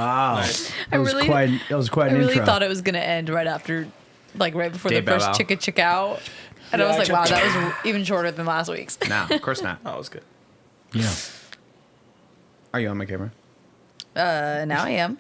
Wow. Nice. That was quite an I really intro. thought it was going to end right after, like right before Dave the first Bow Wow. chicka chick out. And I was like, wow, that was even shorter than last week's. No, of course not. That was good. Yeah. Are you on my camera? Now I am.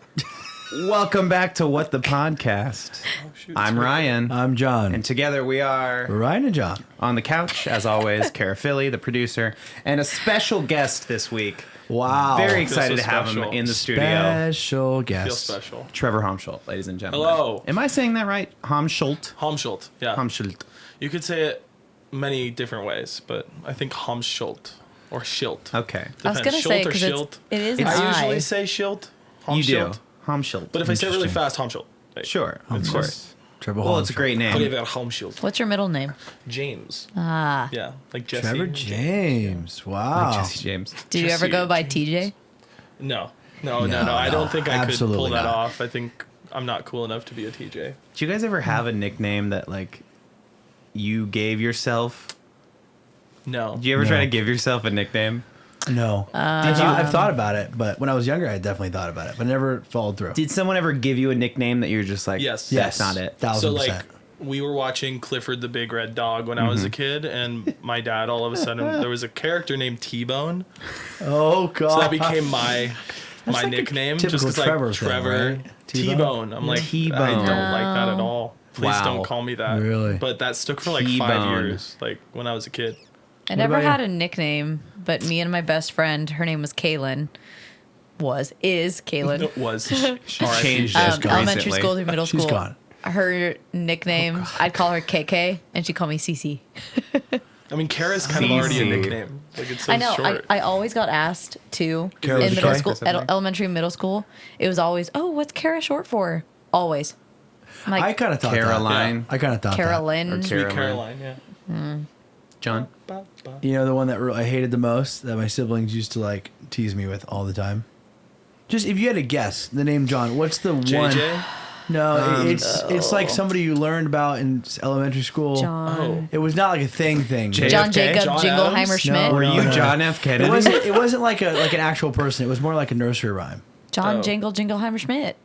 Welcome back to What the Podcast. Oh, shoot, I'm Ryan. I'm John. And together we are Ryan and John. on the couch, as always, Cara, the producer, and a special guest this week. Wow. Very Feels excited so to have him special. in the studio. Special Feel guest. special. Trevor Homschult, ladies and gentlemen. Hello. Am I saying that right? Homschult? Homschult. Yeah. Homschult. You could say it many different ways, but I think Homschult or Schilt. Okay. I was going to Schilt say, or because Schilt. it is an I I. usually say Schilt. You do. Homschult. Homschult. But if I say it really Interesting. fast, Homschult. Like, Sure, of it's course. just Trevor Well, it's a great name. Olivia Homschult. What's your middle name? James. Ah. Yeah. Like Jesse. Trevor James. Wow. Like Jesse James. Did you ever Jesse go by James. TJ? No. No, I no, don't think I could absolutely pull that not. off. I think I'm not cool enough to be a TJ. Do you guys ever have a nickname that, like, you gave yourself? No. Did you ever No. try to give yourself a nickname? No. I've thought about it, but when I was younger, I definitely thought about it, but never followed through. Did someone ever give you a nickname that you're just like, Yes. that's not it? 1000%. So like we were watching Clifford the Big Red Dog when I was a kid, and my dad all of a sudden there was a character named T-Bone, Oh, God. so that became my like a nickname. typical Just because Trevor like thing, Trevor right? T-Bone? T-Bone. I'm like T-Bone. I don't like that at all. Please Wow. don't call me that. Really? But that stuck for like T-Bone. 5 years, like when I was a kid. I never about had you? a nickname, but me and my best friend, her name was Kaylin. Is Kaylin. It was She R.I.P. changed it Elementary recently. school through middle She's school. gone. Her nickname, I'd call her KK, and she'd call me CC. I mean, Cara's kind of already a Easy. nickname. Like it's so I know. short. I always got asked too Kara in with a middle K? school, Or something? at elementary and middle school. It was always, oh, what's Cara short for? Always. I'm like I kind of thought Caroline. that. I kind of thought Carolyn. Or Sweet Caroline. Caroline, yeah. John? Ba, ba. that. You know, the one that I hated the most that my siblings used to like tease me with all the time? Just if you had to guess the name John, what's the one? JJ? No, it's like somebody you learned about in elementary school. John. Oh. It was not like a thing. J- John JFK? Jacob John Jingleheimer Adams? Schmidt. No, Were you no. John F. Kennedy? It wasn't like an actual person. It was more like a nursery rhyme. John Oh. Jingleheimer Schmidt.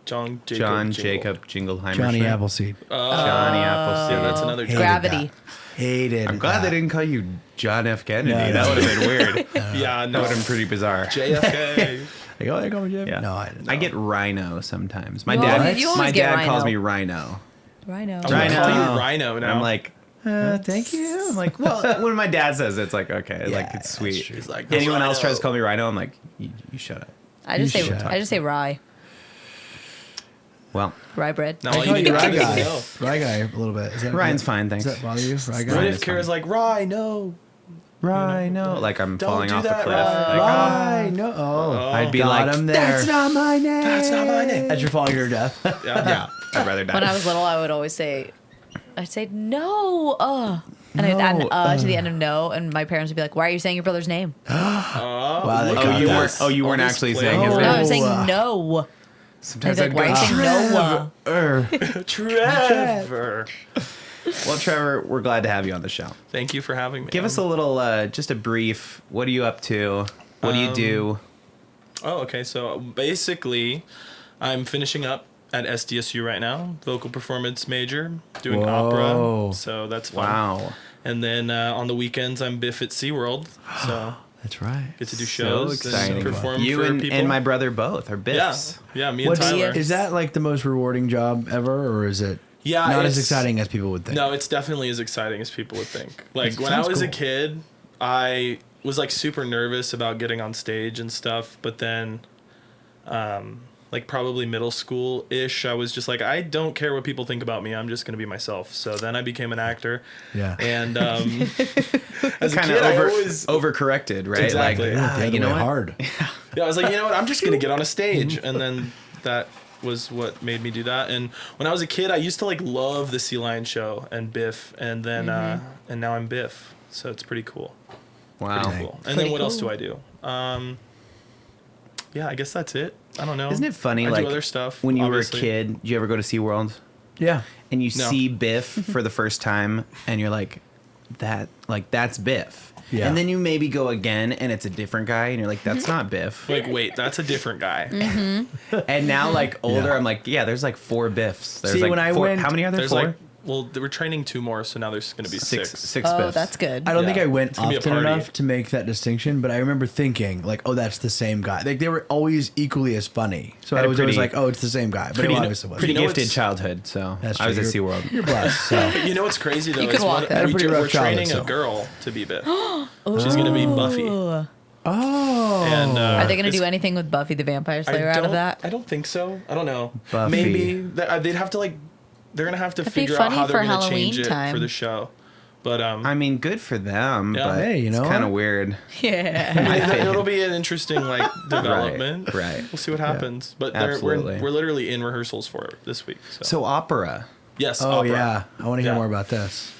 John Jacob. John Jingle. Jacob Jingleheimer. Johnny Schmidt. Appleseed. Johnny Appleseed. Yeah, that's another Hated joke. Gravity. Hated. I'm glad that. they didn't call you John F. Kennedy. No, that no. would have been weird. Yeah, That no. would have been pretty bizarre. JFK. Like, oh, there you go, Jim. Yeah. No, I didn't. I get Rhino sometimes. My You dad, always- you always my get dad calls Rhino. me Rhino. Rhino. I'm gonna Rhino. call you Rhino And now. I'm like, Thank you. I'm like, well, when my dad says it, it's like, okay, Yeah, like it's that's sweet. true. He's like, Anyone else Rhino. tries to call me Rhino, I'm like, you shut up. I just You say should. I just say rye. Well, Rye bread. No, I all call you you need to Rye do is guy. know. Rye guy a little bit. Is that Ryan's fine, Does thanks. that bother you? Rye What guy? Ryan's if Kara's fine. like, Rhino? Rhino, like I'm Don't falling do off a that, cliff. Ryan. Like, Rye. No. Oh. I'd be Got like, him there. that's not my name. That's not my name. As you're falling to your death. Yeah. Yeah, I'd rather die. When I was little, I would always say, I'd say no, and I'd add an to the end of no, and my parents would be like, "Why are you saying your brother's name?" Wow, they look got at you that. weren't. Oh, you All weren't this actually play. saying his Oh. No, I name. was saying Uh, no. Sometimes I'd I'd be like, go, "Why are you saying no?" Trevor. well, Trevor, we're glad to have you on the show. Thank you for having me. Give us a little, just a brief. What are you up to? What do you do? Oh, okay. So basically, I'm finishing up at SDSU right now, vocal performance major, doing Whoa. opera. So that's fun. Wow, And then on the weekends, I'm Biff at SeaWorld. So That's right. get to do so shows exciting! and perform You for and, people. and my brother both are yeah, Biffs. yeah, me and What's Tyler. is that like the most rewarding job ever, or is it Yeah, not as it's- exciting as people would think? No, it's definitely as exciting as people would think. Like It when I sounds was a cool. kid, I was like super nervous about getting on stage and stuff, but then like probably middle school ish, I was just like, I don't care what people think about me. I'm just gonna be myself. So then I became an actor. Yeah. And as a Kind kid, of I always overcorrected, right? Exactly. Like, Yeah, the other you know way what? hard. yeah, I was like, you know what? I'm just gonna get on a stage, and then that was what made me do that. And when I was a kid, I used to like love the Sea Lion show and Biff, and then and now I'm Biff. So it's pretty cool. Wow. Pretty cool. And Pretty then what else do cool. I do? Yeah, I guess that's it. I don't know. Isn't it funny? I like do other stuff. when you obviously. were a kid, did you ever go to SeaWorld? Yeah. And you No. see Biff for the first time, and you're like, that's Biff. Yeah. And then you maybe go again and it's a different guy and you're like, that's not Biff. Like, wait, that's a different guy. And now like older, Yeah. I'm like, yeah, there's like 4 Biffs. There's See, like when I four, went- how many are there? There's 4? like, well, they were training 2 more, so now there's going to be 6. Six Oh, Biffs. that's good. I don't Yeah. think I went It's gonna be a often party. enough to make that distinction, but I remember thinking like, oh, that's the same guy. Like they were always equally as funny. So Had I a was always pretty- like, oh, it's the same guy. But pretty- it obviously wasn't. Pretty You know gifted what's- childhood, so That's I was at true. SeaWorld. You're blessed. So You know what's crazy though? You could is walk what- that. Had a pretty we're rough childhood, training so. a girl to be Biff. She's going to be Buffy. Ooh. oh, And Are they going to it's- do anything with Buffy the Vampire Slayer out of that? I don't think so. I don't know. Buffy. Maybe they'd have to like. They're gonna have to That'd be figure out funny how they're for gonna change Halloween it time. for the show. But I mean, good for them, Yeah. but Hey, you know it's kind of what? weird. Yeah. it'll be an interesting like development. right. We'll see what happens. But Absolutely. we're literally in rehearsals for it this week. So, So opera, yes. oh opera. yeah. I want to hear Yeah. more about this.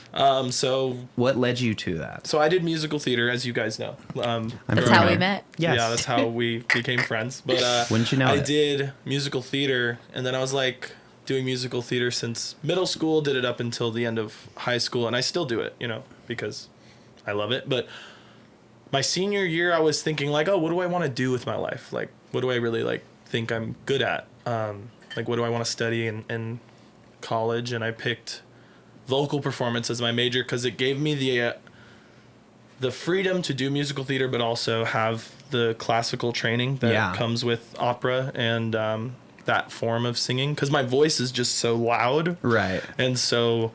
So what led you to that? I did musical theater, as you guys know. That's growing how we up. met. Yes. Yeah, that's how we became friends. But Wouldn't you know I it? did musical theater, and then I was like doing musical theater since middle school. Did it up until the end of high school, and I still do it, because I love it. But my senior year, I was thinking like, oh, what do I want to do with my life? Like, what do I really like think I'm good at? Like, what do I want to study in college? And I picked vocal performance as my major because it gave me the freedom to do musical theater, but also have the classical training that Yeah. comes with opera and that form of singing. Because my voice is just so loud, Right. and so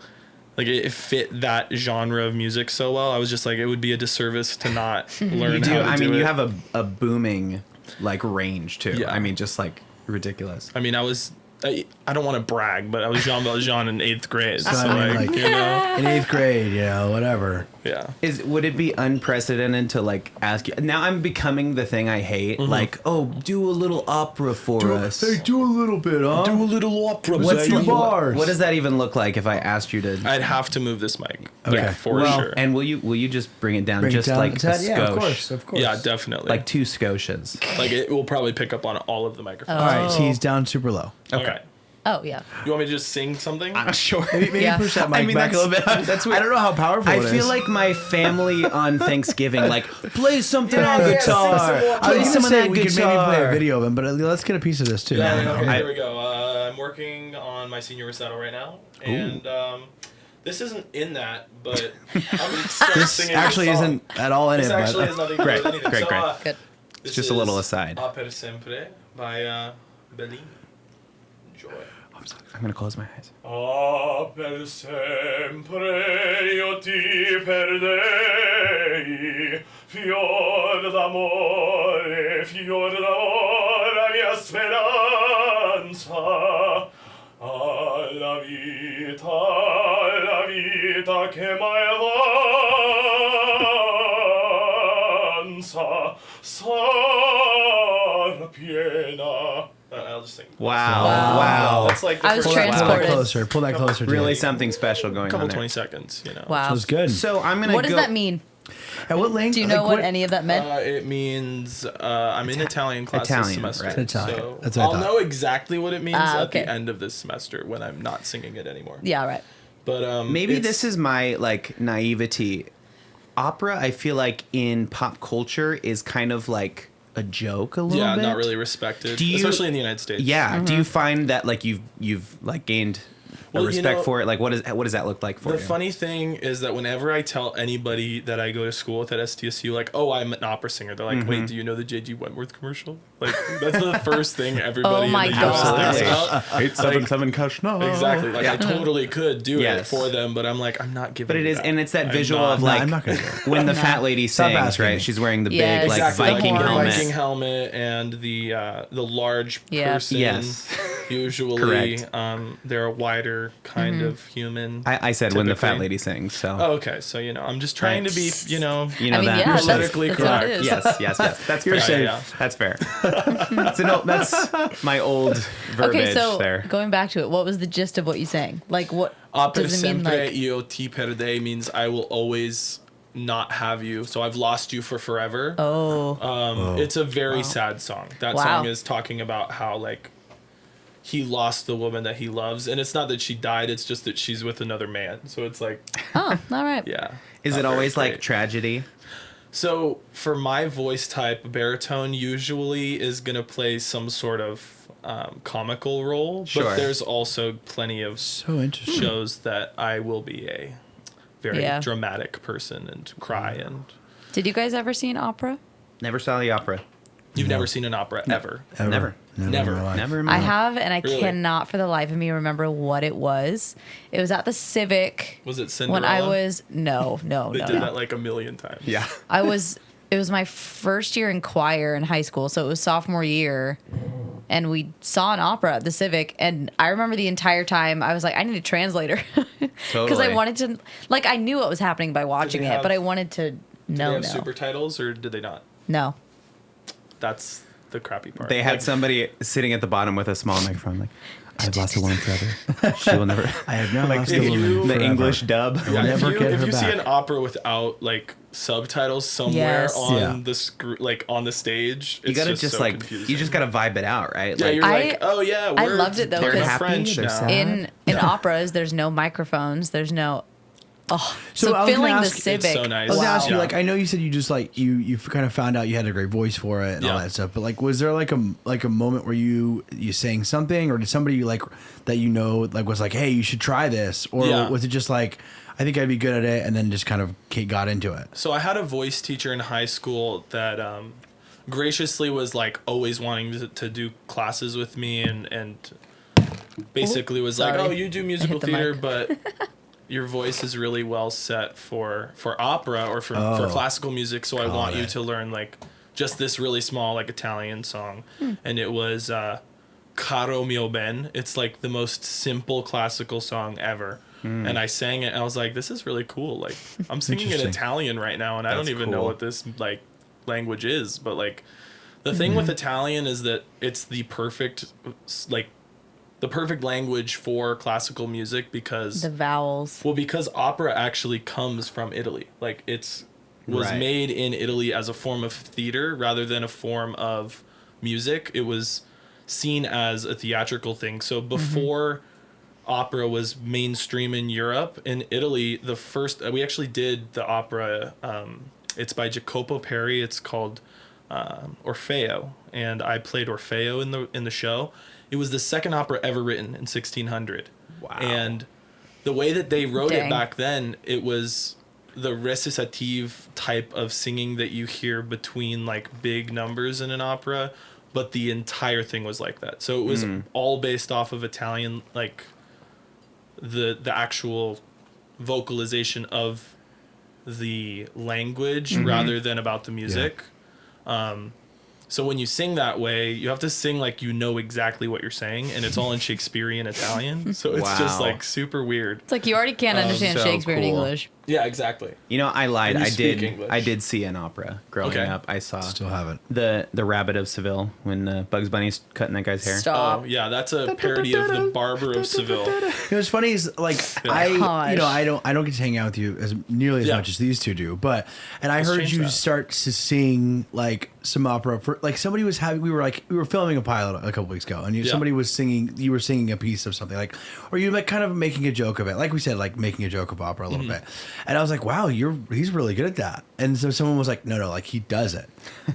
like it fit that genre of music so well. I was just like, it would be a disservice to not learn You do. how to I do mean, it. you have a booming like range too. Yeah. I mean, just like ridiculous. I mean, I don't want to brag, but I was Jean Valjean in 8th grade. So, I mean, like, like- you know, In 8th grade, whatever. yeah. Would it be unprecedented to like ask you? Now I'm becoming the thing I hate. Like, oh, do a little opera for us. do a little bit, huh? Do a little opera. What's the bars? What does that even look like if I asked you to? I'd have to move this mic. Okay. Like, for well, sure. and will you just bring it down Bring it just down like a a tad? skosh? Yeah, of course, of course. Yeah, definitely. Like 2 skoshes. Like it will probably pick up on all of the microphones. All right, so he's down super low. Okay. Oh, yeah. You want me to just sing something? I'm sure. Maybe Yeah. push that mic I mean, back a little bit. that's I don't know how powerful I it is. feel like my family on Thanksgiving, like, play something on yeah, guitar. I was Play gonna some of say that we could maybe guitar. play a video of him, but let's get a piece of this too. Yeah, man. okay, I- here we go. I'm working on my senior recital right now, and this isn't in that, but I'm gonna start This singing actually this song. isn't at all in This it. actually But has nothing to do Great, with anything. great, So, great. Good. this Just a little is aside. A per sempre by Bellini. Enjoy. I'm gonna close my eyes. A per sempre io ti perdei, fior d'amore, la mia speranza, alla vita che mai avanza, sarà piena. I'll just sing. Wow. That's like the I was first pull that transported. closer. Pull that closer. to Really you. something special going couple on there. 20 seconds, Wow. That was good. So I'm gonna What does go. that mean? At what length? Do you know like, what any of that meant? It means I'm in Italian class Italian, this semester. right. Italian. So That's what I I'll thought. know exactly what it means at okay. the end of this semester when I'm not singing it anymore. Yeah, right. But Maybe it's- this is my like naivety. Opera, I feel like in pop culture is kind of like a joke a little yeah, bit. not really respected, Do you- especially in the United States. Yeah. Do you find that like you've like gained a Well, you respect know, for it? Like what does that look like for The you? funny thing is that whenever I tell anybody that I go to school with at STSU, like, oh, I'm an opera singer, they're like, Mm-hmm. wait, do you know the J.G. Wentworth commercial? Like, that's the first thing everybody Oh my in the US God. thinks Absolutely. about. 877 Kashna. Exactly. Like, I totally could do Yes. it for them, but I'm like, I'm not giving But it you is, that. and it's that I'm visual not- of No, like I'm not gonna do it. when the No. fat lady Stop sings, asking me. right? She's wearing the Yes. big like Exactly, Viking like the helmet. Viking helmet and the large Yeah. person. Yes. Usually, Correct. they're a wider kind of human. I said when the fat typically. lady sings. So Oh, okay, so I'm just trying to be, you know I mean, that. yeah, that's, Politically that's what it correct. is. Yes. That's You're fair. safe. Yeah. That's fair. That's my old verbiage Okay, so there. going back to it, what was the gist of what you sang? Like, what A per does it mean? sempre Like, io ti perdei means I will always not have you. So I've lost you for forever. oh, It's a very sad song. That Wow. song is talking about how like he lost the woman that he loves, and it's not that she died, it's just that she's with another man. So it's like, Oh, all right. yeah. Is not it very always like great. tragedy? So for my voice type, baritone usually is gonna play some sort of comical role, Sure. but there's also plenty of So interesting. shows that I will be a very Yeah. dramatic person and cry. And Did you guys ever see an opera? Never saw the opera. you've never seen an opera ever. Ever. Never. Never. in my life. Never in my I life. have, and I Really? cannot for the life of me remember what it was. It was at the Civic Was it Cinderella? when I was no. They did No. that like a million times. Yeah. It was my first year in choir in high school, so it was sophomore year, and we saw an opera at the Civic, and I remember the entire time I was like, I need a translator because Totally. I wanted to, like, I knew what was happening by watching it, have- but I wanted to Did they know. have super titles or did they not? No. That's the crappy part. They had Like, somebody sitting at the bottom with a small microphone, like, I've lost a woman forever. She will never. I have not lost if a woman you- The forever. English dub. Yeah, never get if her you see back. an opera without like subtitles somewhere Yes. on Yeah. the like on the stage, You it's gotta just just so like, confusing. you just gotta vibe it out, right? yeah, Like, you're like, oh yeah, I we're loved it, though, learning because French they're now. sad. In operas, there's no microphones. There's no. Oh, So so, I was gonna filling the ask- It's Civic. so nice. I was gonna Wow. ask you, Yeah. like, I know you said you just like you kind of found out you had a great voice for it and all Yeah. that stuff, but like, was there like a moment where you sang something, or did somebody like that like was like, hey, you should try this, or Yeah. was it just like, I think I'd be good at it, and then just kind of got into it? So I had a voice teacher in high school that graciously was like always wanting to do classes with me and basically was like, Sorry. oh, you do I musical hit the theater, mic. but your voice is really well set for opera or for Oh. classical music. So I want you it. to learn like just this really small like Italian song. And it was Caro mio ben. It's like the most simple classical song ever. And I sang it and I was like, this is really cool. Like I'm singing in Interesting. Italian right now and I don't That's even know cool. what this like language is, but like the thing with Italian is that it's the perfect like the perfect language for classical music because The vowels. because opera actually comes from Italy. Like was Right. made in Italy as a form of theater rather than a form of music. It was seen as a theatrical thing. So before opera was mainstream in Europe, in Italy, the first we actually did the opera. It's by Jacopo Peri. It's called Orfeo, and I played Orfeo in the show. It was the second opera ever written in 1600. Wow. And the way that they wrote it Dang. back then, it was the recitative type of singing that you hear between like big numbers in an opera, but the entire thing was like that. So it was all based off of Italian, like the actual vocalization of the language rather than about the music. So when you sing that way, you have to sing like you know exactly what you're saying, and it's all in Shakespearean Italian. So it's just Wow. like super weird. It's like you already can't understand so Shakespeare in cool. English. Yeah, exactly. You know, I lied. And you I speak did. English. I did see an opera growing Okay. up. I saw Still haven't. the Rabbit of Seville when Bugs Bunny's cutting that guy's hair. Stop. Oh yeah, that's a parody of the Barber of Seville. You know, what's funny is like Gosh. I don't get to hang out with you as nearly as Yeah. much as these two do, but I Let's heard change you that. start to sing like some opera for like somebody was having we were filming a pilot a couple weeks ago, and Yeah. somebody was singing, you were singing a piece of something like, or you like kind of making a joke of it, like we said, like making a joke of opera a little bit, and I was like, wow, he's really good at that, and so someone was like, no, like he does it,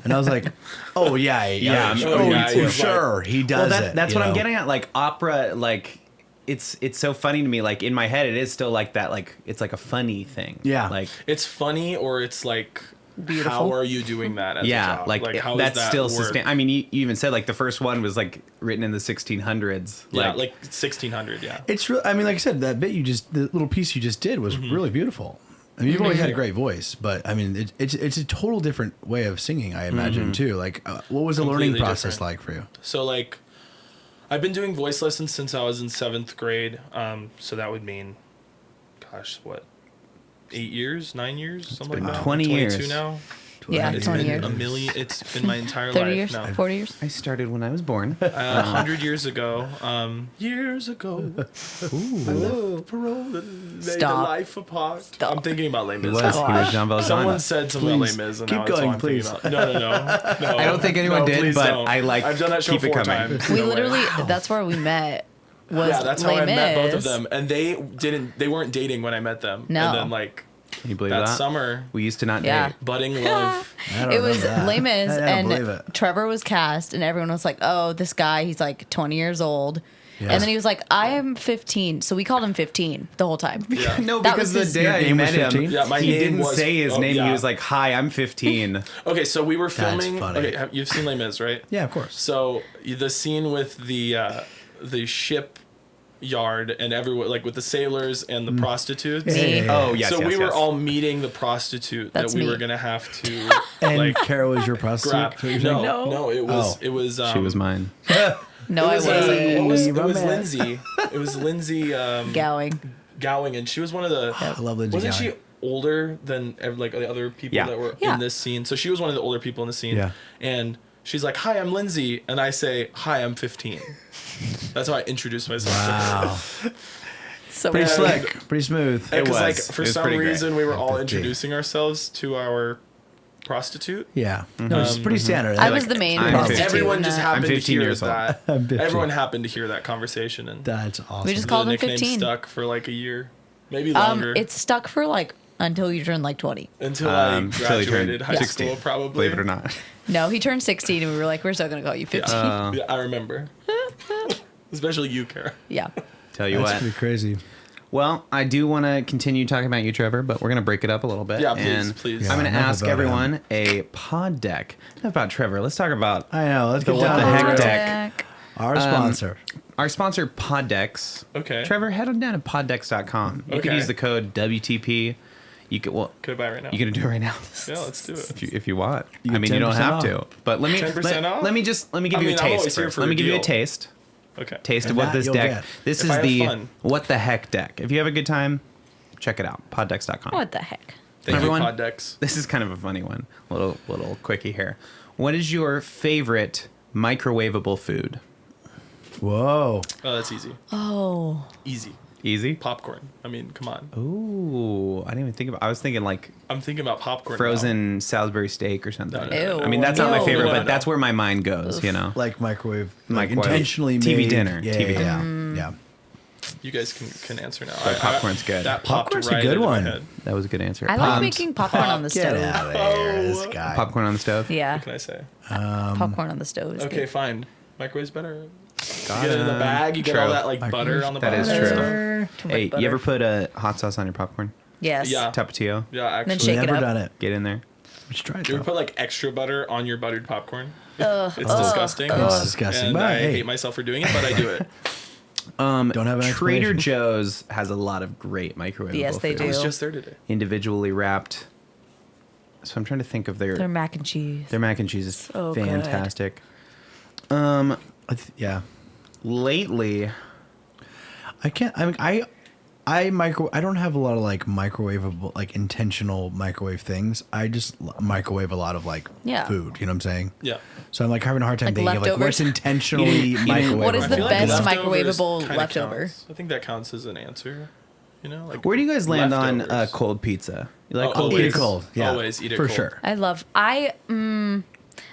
and I was like, oh yeah, Yeah, oh, yeah, oh, he's sure, he does Well, it. that's you what I'm know? getting at. Like opera, like it's so funny to me. Like in my head, it is still like that. Like it's like a funny thing. Yeah. Like It's funny, or it's like, Beautiful. how are you doing that? As a yeah, job? like how that's does that still work? sustain. I mean, you even said like the first one was like written in the 1600s. Yeah, like 1600. Yeah. It's real. I mean, like I said, that bit the little piece you just did was really beautiful. I mean, you've always had a great voice, but I mean, it's a total different way of singing, I imagine too. Like, what was the learning Completely process different. like for you? So like, I've been doing voice lessons since I was in 7th grade. So that would mean, gosh, what, 8 years, 9 years, something been like that. 20 22 years. now. Yeah, It's 20 been years. a million. It's been my entire 30 life years? now. 40 years? I started when I was born. 100 years ago. Years ago. I left parole and made a Stop. life apart. Stop. I'm thinking about Les He Mis. was John Valjean. Someone said something Please, about Les Mis, and keep now it's all going, I'm thinking please. about. No. I don't think anyone did, please but don't. I like I've done that show keep it 4 coming. times. We No way. literally, that's where we met. Was Yeah, that's how Les I met both of Mis. them, and they weren't dating when I met them. No. And then like Can you believe that that? summer, We used to not Yeah. date. budding love. I don't It was remember that. Les Mis, I don't believe and it. Trevor was cast, and everyone was like, "Oh, this guy, he's like 20 years old." Yeah. And then he was like, "I am 15," so we called him 15 the whole time. Yeah. No, That because was the his- day Your I name was met him, 15? Yeah, my he name didn't was- say his oh, name. yeah. He was like, "Hi, I'm 15." Okay, so we were filming. funny. Okay, you've seen Les Mis, right? Yeah, of course. So the scene with the ship yard and everyone, like with the sailors and the prostitutes. Me. Oh yes, So yes, we were yes. all meeting the prostitute That's that we me. were gonna have to And like Cara was your prostitute? grab. Is that what you're saying? No, it was Oh. it was. She was mine. No, I It was, wasn't. what was, it My was man. Lindsay. It was Lindsay Gowing. Gowing, and she was one of the. I love Lindsay Wasn't Gowing. she older than like the other people Yeah. that were Yeah. in this scene? So she was one of the older people in the scene. Yeah. And she's like, "Hi, I'm Lindsay," and I say, "Hi, I'm 15." That's how I introduced myself. Wow. So Pretty Yeah. slick. Pretty smooth. Because was. like It for was some pretty great. reason we were all 15. introducing ourselves to our prostitute. Yeah. No, it's pretty standard. I Like, was the main I'm prostitute. 15. Everyone just and, happened to 15 hear years old. that. I'm 15. Everyone happened to hear that conversation, and That's awesome. We just the called him nickname 15. stuck for like a year, maybe longer, It's stuck for like until you turn like 20. until I till he turned graduated high 16, school, probably. Believe it or not. No, he turned 16 and we were like, we're still going to call you 15. Yeah, I remember. Especially you, Cara. Yeah. Tell you That's what. pretty crazy. Well, I do want to continue talking about you, Trevor, but we're going to break it up a little bit. Yeah, please, and please. I'm going to enough ask about everyone a pod deck. Enough about Trevor. Let's talk about I know. Let's The get what down the to heck it. deck. Our sponsor. our sponsor, Pod Decks. Okay. Trevor, head on down to poddecks.com. You can Okay. use the code WTP. You can, well, Could I buy it right now? you can do it right now. Yeah, let's do it. If you want. You I get mean, you don't 10% have off. to. But let me 10% off? let me give I you mean, a I'm taste always here first. for Let a me give you a deal. taste. Okay. Taste of And what that this you'll deck. get. This If is I have the fun. what the heck deck. If you have a good time, check it out. Poddecks.com. What the heck? Thank Everyone? you, Poddex. This is kind of a funny one. Little quickie here. What is your favorite microwavable food? Whoa. Oh, that's easy. Oh. Easy. Easy. Popcorn. I mean, come on. Ooh, I didn't even think about. I was thinking like I'm thinking about popcorn. frozen Salisbury steak or something. No. Ew. I mean, that's not my Ew. favorite, No, but no. that's where my mind goes. You know. Like microwave. Like Microwave. intentionally TV made. dinner. Yeah, TV yeah, dinner. yeah. You guys can answer now. But popcorn's good. That popped Popcorn's a right good into my one. head. That was a good answer. I like Pops. making popcorn on the Get stove. out of there, this guy. Popcorn on the stove. Yeah. What can I say? Popcorn on the stove is Okay, good. fine. Microwave's better. Got You get it in the it. bag. You get all True. that like butter on the That bottom. is and true. stuff. Too much Hey, butter. you ever put a hot sauce on your popcorn? Yes. Yeah. Tapatio. Yeah, actually. Then shake it Never up. done it. Get in there. We should try it You ever though. put like extra butter on your buttered popcorn? Ugh. It's disgusting. It's disgusting. And But I hey, hate myself for doing it, but I do it. don't have an Trader explanation. Joe's has a lot of great microwavable Yes, they food. I was do. just there today. Individually wrapped. So I'm trying to think of Their mac and cheese. their mac and cheese is So good. fantastic. Yeah. Lately, I can't. I mean, I don't have a lot of like microwavable, like intentional microwave things. I just microwave a lot of like Yeah. food. You know what I'm saying? Yeah. So I'm like having a hard time Like thinking of like leftovers? what's intentionally You didn't- microwavable. What is the I feel best leftovers microwavable kinda leftover? counts. I think that counts as an answer. You know, like where do you guys land on leftovers. cold pizza? You like Oh, cold Eat it always. pizza? cold. Yeah. Always eat it for cold. sure.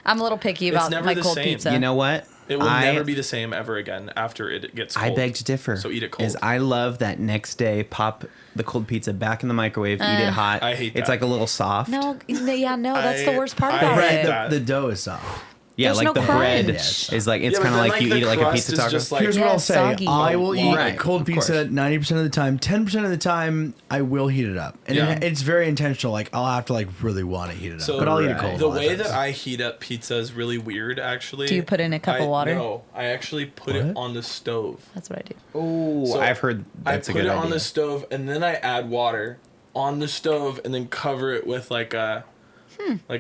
I'm a little picky It's about never my the cold same. pizza. You know what? It will I- never be the same ever again after it gets cold. I beg to differ. So eat it cold. Is I love that next day pop the cold pizza back in the microwave, eat it hot. I hate It's that. like a little soft. No, that's the worst part I about hate it. that. The dough is soft. Yeah, There's like no the bread crunch. is like it's Yeah, but kind of then, like you the eat it like a crust pizza is taco. just like- Here's Yeah, what I'll say. soggy. I will eat Right, cold of pizza course. 90% of the time. 10% of the time, I will heat it up. And Yeah. it's very intentional. Like, I'll have to, like, really want to heat it up. So But I'll eat it Right. cold. The a lot of way times. that I heat up pizza is really weird, actually. Do you put in a cup of water? No, I actually put it What? on the stove. That's what I do. Oh, So I've heard that's I a put good it idea. on the stove, and then I add water on the stove, and then cover it with like a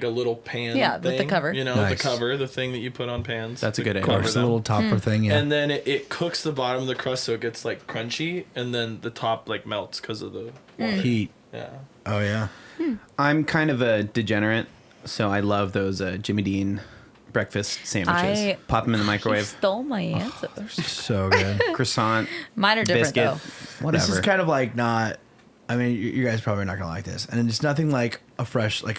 little pan. Yeah, with the thing, cover. You know, Nice. the cover, the thing that you put on pans. That's a to good idea. cover Of course, the them. little topper thing, yeah. And then it cooks the bottom of the crust so it gets like crunchy, and then the top like melts because of the water. Heat. Yeah. Oh, yeah. I'm kind of a degenerate. So I love those Jimmy Dean breakfast sandwiches. Pop them in the You microwave. stole my answer. So good. Croissant. Mine are different biscuit. though. Whatever. This is kind of like not. I mean, you guys probably not gonna like this, and it's nothing like a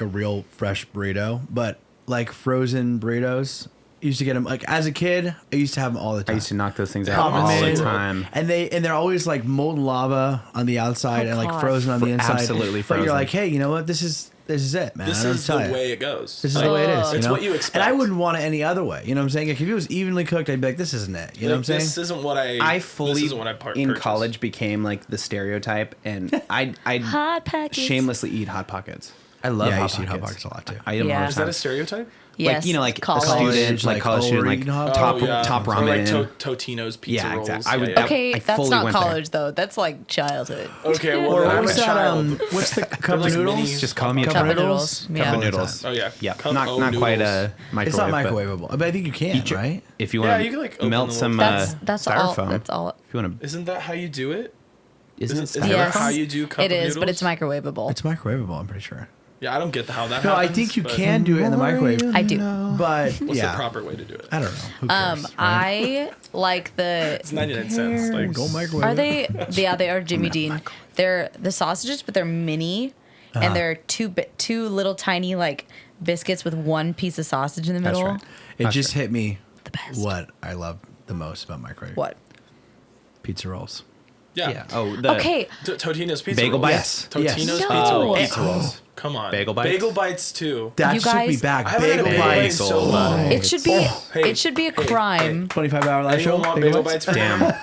real fresh burrito, but like frozen burritos. I used to get them like as a kid. I used to have them all the I time. used to knock those things Pop out 'em all in. the time. And they're always like molten lava on the outside Oh, and like God. frozen on the inside. Absolutely But frozen. you're like, hey, you know what? This is it, man. This I don't is the tell you. way it goes. This is the way it is. It's know? what you expect. And I wouldn't want it any other way. You know what I'm saying? Like, if it was evenly cooked, I'd be like, this isn't it. You know what I'm saying? This isn't what I. I this fully isn't what I in purchased. college became like the stereotype, and I'd Hot Pockets. shamelessly eat Hot Pockets. I love Yeah, I Hot used to eat Pockets. Hot Pockets a lot too. I eat them all Yeah. the Is that time. a stereotype? Yes. Like, you know, like college. a student, Like, like college oh, student, we're like eating Hot top Pockets. top Or ramen. like Totino's pizza Yeah, rolls. exactly. I would- Yeah. Okay, I that's fully not went there. college though. That's like childhood. Okay, well, Or then what I'm was a that? child. What's the cup of like noodles? mini- Just call me a Cup child. of noodles. noodles. Yeah. Cup of All the noodles. time. Oh yeah. Yeah, Cup not o' quite noodles. a microwave. It's not but microwavable, but I think you can, right? If you Yeah, want you to can, like, open melt the some little- That's all. styrofoam. That's all. If you want to, Isn't that how you do it? isn't it Isn't styrofoam? that Yes. how you do cup It of is, but it's noodles? microwavable. It's microwavable, I'm pretty sure. Yeah, I don't get how that No, happens. I think you but can do it in the microwave. I do. But What's yeah, the proper way to do it? I don't know. Who cares, right? I like the. It's 99 cents. Like, Go microwave. Are they? Yeah, they are Jimmy Dean. They're the sausages, but they're mini, and they're two little tiny like biscuits with one piece of sausage in the That's middle. right. It That's just hit me The best. what I love the most about microwave. What? Pizza rolls. yeah. Yeah. Oh, the Okay. Totino's pizza Bagel rolls. bites. Yes. Totino's No. pizza rolls. Pizza rolls. Come on. Bagel bites? Bagel bites too. That You took me guys- back. I haven't had a Bagel bagel bite in bites. so long. It should be. hey, it should be a hey, crime. 25-hour live show. Anyone want bagel bites for Damn.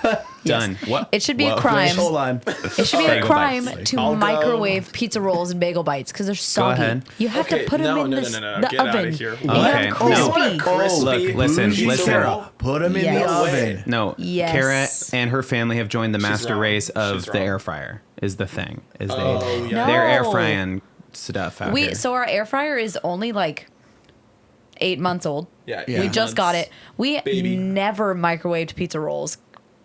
Done. What? It should be a Whoa. crime. Hold on. It should be a Bagel crime bites. to I'll go. microwave pizza rolls and bagel bites because they're soggy. ahead. You have Okay, to put them no, in no, the, no, no, no. the Get outta oven. here. They Okay, have no. crispy. Crispy Look, listen, pizza listen. roll. Put them in Yes. the No way. oven. No, Yes. Kara and her family have joined the master wrong. race of She's the wrong. air fryer. Is the thing? Is Oh, they yeah. they're air No. frying stuff out here. So our air fryer is only like 8 months old. Yeah. Yeah. We just got it. We Baby. never microwaved pizza rolls.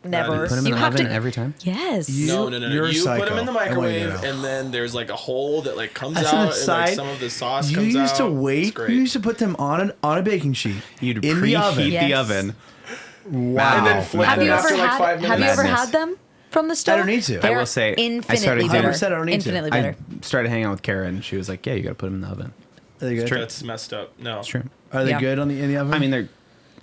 Never. is- Put them in You the have oven to. every time. Yes. No. You're a You put them in the psycho. I want you to microwave, know. and then there's like a hole that like comes As out, an and like aside, some of the sauce you comes out. used to It's wait. great. You used to put them on a baking sheet. You'd in the oven. preheat the Yes. oven. Wow. And then flip Have it you after ever like had? 5 minutes. Have you ever Madness. had them from the stove? don't need to. I They're will say, I infinitely started better. doing- 100% I don't need to. Infinitely better. I started hanging out with Kara, and she was like, "Yeah, you got to put them in the oven." Are they good? That's messed up. No, It's true. Are they Yeah. good in the oven? I mean, they're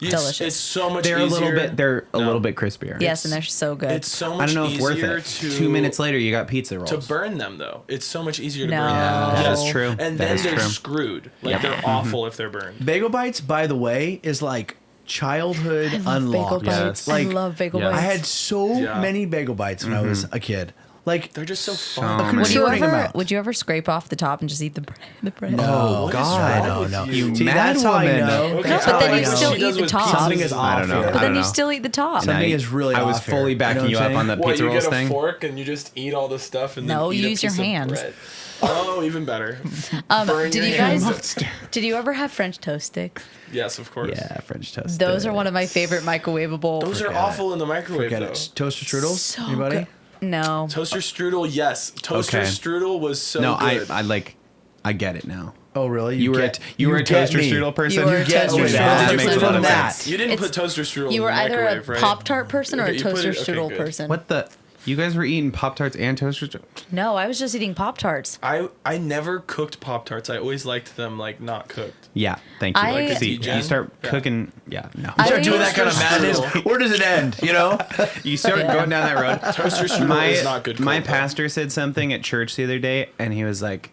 Delicious. It's so much they're easier. a little bit they're a No. little bit crispier. Yes, and they're so good. It's so much I don't know if easier worth it. to 2 minutes later, you got pizza rolls. to burn them though. It's so much easier to No. burn Yeah, them. that No. is true. And That then is they're true. screwed. Like Yep. they're awful if they're burned. Bagel bites, by the way, is like childhood I love unlocked. bagel Yes. bites. Like, I love bagel yes. bites. I had so Yeah. many bagel bites when I was a kid. Like, They're just so So fun. many. Would you churning them ever? out. Would you ever scrape off the top and just eat the bread? The bread? no, what is God, wrong no, with no. you? See, Mad that's how I woman. know. Okay, That's but how then I you know. still She eat does the with top. pizzas Something is is- off I don't know. here. But I then don't you know. still eat the top. Something And is really I was off fully here. backing You know you what up I'm on the What, pizza you rolls get a thing. fork and you just eat all the stuff and then No, eat you a use your piece of hands. bread. Oh, even better. Burn Did your you hands. guys? Did you ever have French toast sticks? Yes, of course. Yeah, French toast. Those are one of my favorite microwavable. Those are Forget awful in the microwave Forget though. it. Toaster strudels? So Anybody? good. No. Toaster strudel, yes. Toaster Okay. strudel was so No, good. I like. I get it now. Oh, really? You were a get toaster me. strudel person. You were a get toaster me. strudel. That Did you makes put a it lot in of that? sense. You didn't It's- put toaster strudel You in were the either microwave, a right? Pop Tart person or Okay, a you put toaster it- okay, strudel good. person. What the? You guys were eating Pop Tarts and toaster strudel. No, I was just eating Pop Tarts. I never cooked Pop Tarts. I always liked them like not cooked. Yeah, thank you. I- See, Like a you start Yeah. cooking. Yeah, no. I- Start doing that kind of Toaster madness. strudel. Where does it end? You know? You start Yeah. going down that road. Toaster strudel is not good. My cold, though. pastor said something at church the other day, and he was like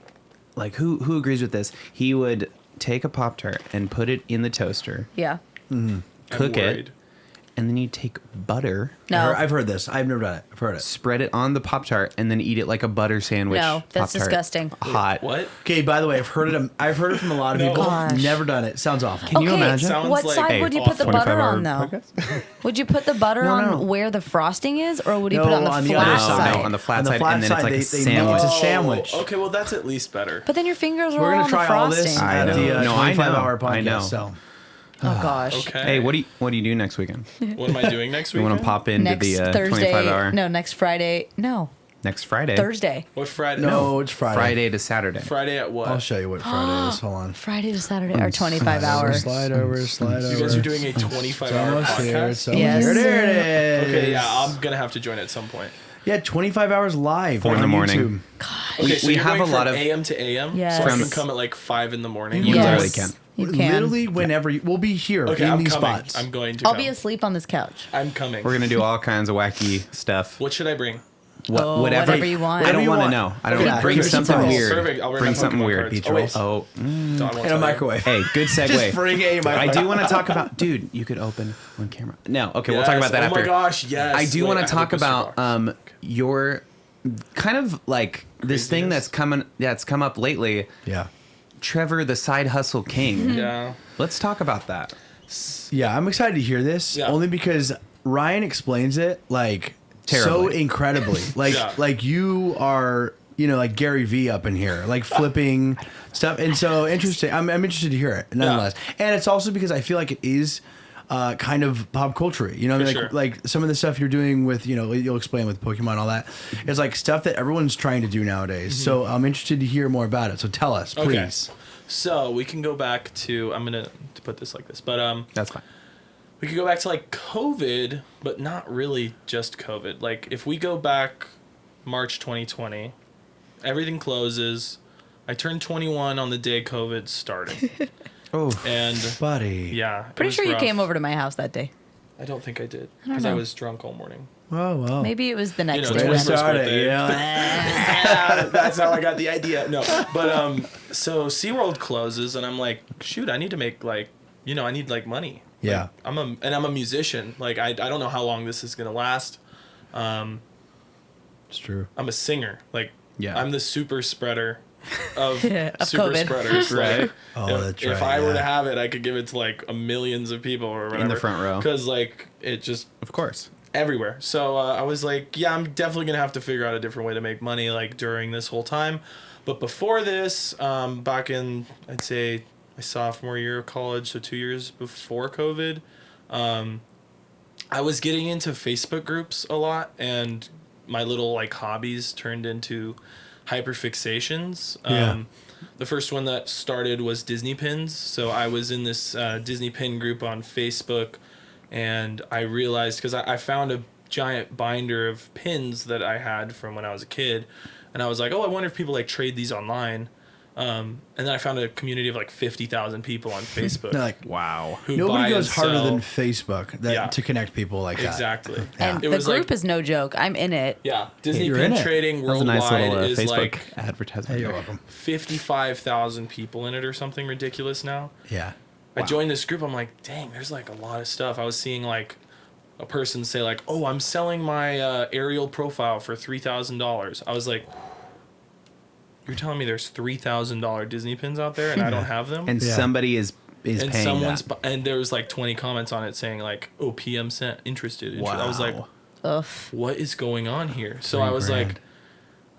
who agrees with this? He would take a Pop Tart and put it in the toaster, Yeah. I'm cook it, worried. and then you take butter, No. I've heard this. I've never done it. I've heard it. spread it on the Pop Tart, and then eat it like a butter sandwich. No, that's Pop-Tart. disgusting. Hot. What? Okay, by the way, I've heard it. I've heard it from a lot of No. people. Gosh. Never done it. Sounds awful. Can you Okay, imagine? Sounds what like side would you put the awful. butter 25-hour on though? podcast? Would you put the butter No, on no. where the frosting is, or would you No, put it on the on the flat other side? No, on the flat On the side, flat and then it's side, like a they sandwich. It's a sandwich. Okay, well that's at least better. But then your fingers are We're all gonna on the try all frosting. this I at know. the No, I know. 25-hour podcast. I know. So Oh gosh. Okay. Hey, what do you do next weekend? What am I doing next You week? want to pop into Next the Thursday. 25-hour? No, next Friday. No. Next Friday. Thursday. What Friday? No, it's Friday. Friday to Saturday. Friday at what? I'll show you what Friday is. Hold on. Friday to Saturday are 25 Slide over, hours. slide over, slide over. You guys are doing a 25-hour almost here. podcast? It's almost Yes. here. There it is. Okay, yeah, I'm gonna have to join at some point. Yeah, 25 hours live 4 in on the morning. YouTube. Okay, We so you're have going a lot from of- AM to AM, Yes. so I can From- come at like 5 in the morning. You Yes. literally can. You can. Literally, whenever we'll be here Okay, in I'm these coming. spots. I'm going to. I'll come. be asleep on this couch. I'm coming. We're gonna do all kinds of wacky stuff. What should I bring? Whatever you want. I don't Whatever you want to want. know. I don't Okay, bring here's something some weird. Perfect. I'll bring Bring my something Pokemon weird. cards. Beach Oh, wait. Rolls. Oh, Don won't In a tell you. microwave. hey, good segue. Just bring a microwave. I do want to talk about, dude. You could open one camera. No, okay, we'll talk Yes. about that oh after. my gosh, yes. I do Wait, want I to have a talk booster about box. your kind of like this thing Craziness. that's coming. That's come up lately. Yeah. Trevor, the side hustle king. Yeah. Let's talk about that. Yeah, I'm excited to hear this Yeah. only because Ryan explains it like so Terribly. incredibly. Like Yeah. like you are, like Gary V up in here, like flipping stuff. And so interesting. I'm interested to hear it nonetheless. And it's also because I feel like it is kind of pop culture. You know, what I mean? For like sure. some of the stuff you're doing with, you'll explain with Pokemon, all that. It's like stuff that everyone's trying to do nowadays. So I'm interested to hear more about it. So tell us, Okay. please. So we can go back to. I'm gonna put this like this, but That's fine. we could go back to like COVID, but not really just COVID. Like if we go back March 2020, everything closes. I turned 21 on the day COVID started. Oh, And Buddy. yeah. it Pretty was sure you rough. came over to my house that day. I don't think I did. don't Because I know. was drunk all morning. Oh, well. Maybe it was the next know, Way to 21st weekend. start it, birthday. yeah. That's how I got the idea. No, but so SeaWorld closes, and I'm like, shoot, I need to make like, I need like money. Yeah. Like, I'm a musician. Like I don't know how long this is gonna last. It's true. I'm a singer. Like Yeah. I'm the super spreader of Of super COVID. spreaders. Right. Like, Oh, that's if right, I were yeah. to have it, I could give it to like millions of people or whatever. In the front row. Because like it just of course. everywhere. So I was like, yeah, I'm definitely gonna have to figure out a different way to make money like during this whole time. But before this, back in I'd say my sophomore year of college, so 2 years before COVID, I was getting into Facebook groups a lot, and my little like hobbies turned into hyperfixations. Yeah. The first one that started was Disney pins. So I was in this Disney pin group on Facebook, and I realized because I found a giant binder of pins that I had from when I was a kid, and I was like, oh, I wonder if people like trade these online. And then I found a community of like 50,000 people on Facebook. They're like, Wow. who buy nobody and goes harder sell. than Facebook Yeah. to connect people like that. Exactly. And It the was group like- is no joke. I'm in it. Yeah, Disney You're pin in it. trading That was a worldwide nice little is Facebook like advertisement. Hey, you're there. welcome. 55,000 people in it or something ridiculous now. Yeah. I joined this group. I'm like, dang, there's like a lot of stuff. I was seeing like a person say like, oh, I'm selling my aerial profile for $3,000. I was like, you're telling me there's $3,000 Disney pins out there and I don't have them? And Yeah. somebody is and paying someone's that. and there was like 20 comments on it saying like, oh, PM sent interested. Wow. I was like, Ugh. what is going on here? So I was like,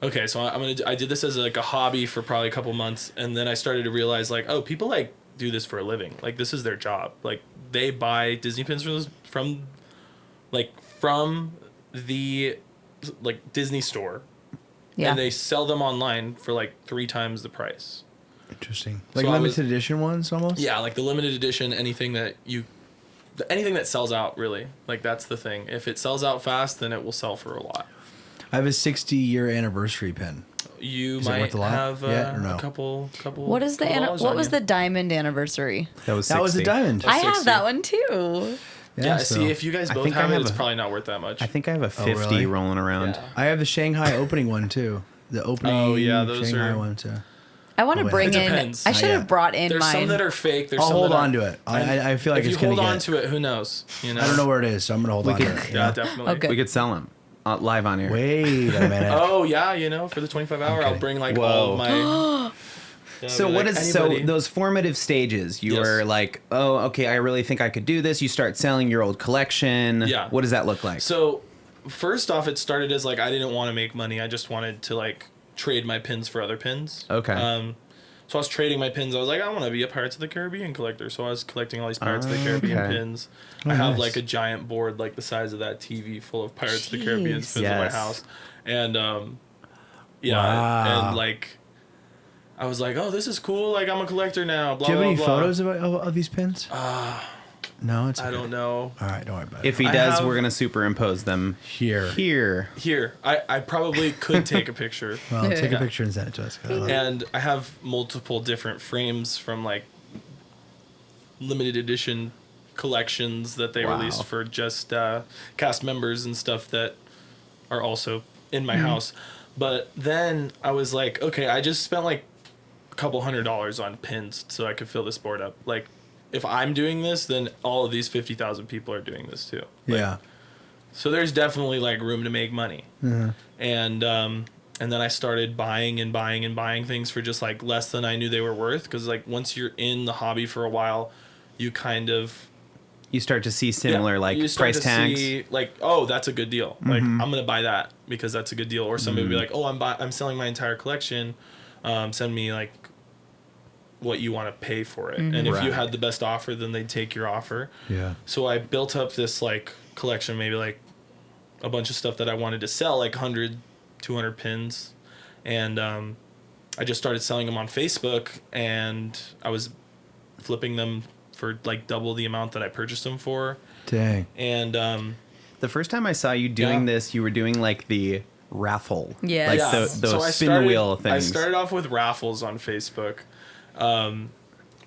okay, so I did this as like a hobby for probably a couple months, and then I started to realize like, oh, people like do this for a living. Like this is their job. Like they buy Disney pins from the like Disney store, Yeah. and they sell them online for like 3 times the price. Interesting. So Like I limited was- edition ones almost? Yeah, like the limited edition, anything that sells out really. Like that's the thing. If it sells out fast, then it will sell for a lot. I have a 60-year anniversary pin. You Is it might worth a lot have yet, or no? a couple. What is the couple dollars what on was you. the diamond anniversary? That was 60. That was a diamond. I 60. have that one too. Yeah, so- see, if you guys I both think I have it, have it's a- probably not worth that much. I think I have a 50 really? rolling around. Yeah. I have the Shanghai opening one too. The opening Oh, yeah, those Shanghai are- one too. I want to Oh, wait. bring It in. depends. I should Not have yet. brought in There's mine. some that are fake. There's I'll some hold that on are- to it. I feel like if it's you gonna hold on get. to it, who knows? You know. I don't know where it is, so I'm gonna hold on to it. Yeah, definitely. Okay. We could sell them live on air. Wait a minute. Oh yeah, for the 25 hour, Okay. I'll bring like all of my. Yeah, So be what like, is anybody- those formative stages? You Yes. were like, oh, okay, I really think I could do this. You start selling your old collection. Yeah. What does that look like? So, first off, it started as like I didn't want to make money. I just wanted to like trade my pins for other pins. Okay. So I was trading my pins. I was like, I want to be a Pirates of the Caribbean collector. So I was collecting all these Pirates of the Caribbean Okay. pins. Oh, I have nice. like a giant board like the size of that TV full of Pirates of the Caribbean Jeez. pins in my Yes. house. And yeah, Wow. and like I was like, oh, this is cool. Like I'm a collector now. Blah Do you have blah any blah. photos of these pins? No, it's I okay. don't know. All right, don't worry about it. If he I does, have- we're gonna superimpose them Here. here. Here, I probably could take a picture. Well, take a Yeah. picture and send it to us. 'Cause I love it. And I have multiple different frames from like limited edition collections that they Wow. released for just cast members and stuff that are also in my house. But then I was like, okay, I just spent like a couple $100 on pins so I could fill this board up. Like, if I'm doing this, then all of these 50,000 people are doing this too. Like, Yeah. so there's definitely like room to make money. Mm-hmm. And then I started buying and buying and buying things for just like less than I knew they were worth. Because like once you're in the hobby for a while, you kind of You start to see similar you like start price to tags. see, like, oh, that's a good deal. Like I'm gonna buy that because that's a good deal. Or somebody would be like, oh, I'm selling my entire collection. Send me like what you want to pay for it. And if you Right. had the best offer, then they'd take your offer. Yeah. So I built up this like collection, maybe like a bunch of stuff that I wanted to sell, like 100, 200 pins. And I just started selling them on Facebook, and I was flipping them for like double the amount that I purchased them for. Dang. And The first time I saw you doing Yeah. this, you were doing like the raffle. Yes. Like Yeah. the So I spin the wheel things. I started off with raffles on Facebook,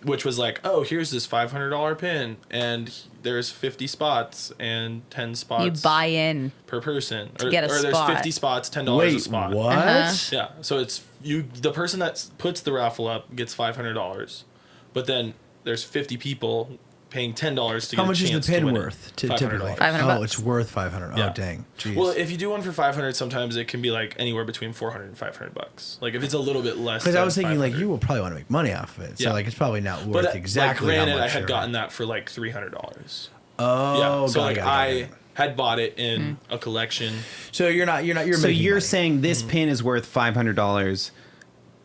which was like, oh, here's this $500 pin, and there's 50 spots and 10 spots You buy in. per person. get a or there's spot. 50 spots, $10 a Wait, spot. what? Uh-huh. Yeah, so it's the person that puts the raffle up gets $500, but then there's 50 people paying $10 to get How much a is chance the to pin win it. worth? $500. Typically. 500 Oh, bucks. it's worth 500. Yeah. Oh, dang. Jeez. Well, if you do one for 500, sometimes it can be like anywhere between 400 and 500 bucks. Like if it's a little bit less. Because I than was thinking, like, 500. you will probably want to make money off of it. So, Yeah. like, it's probably not worth But exactly like, granted, how much I had you're- gotten that for like $300. Oh, Yeah, so got it, like got it, got I it. had bought it in a collection. So you're so making you're money. saying this pin is worth $500.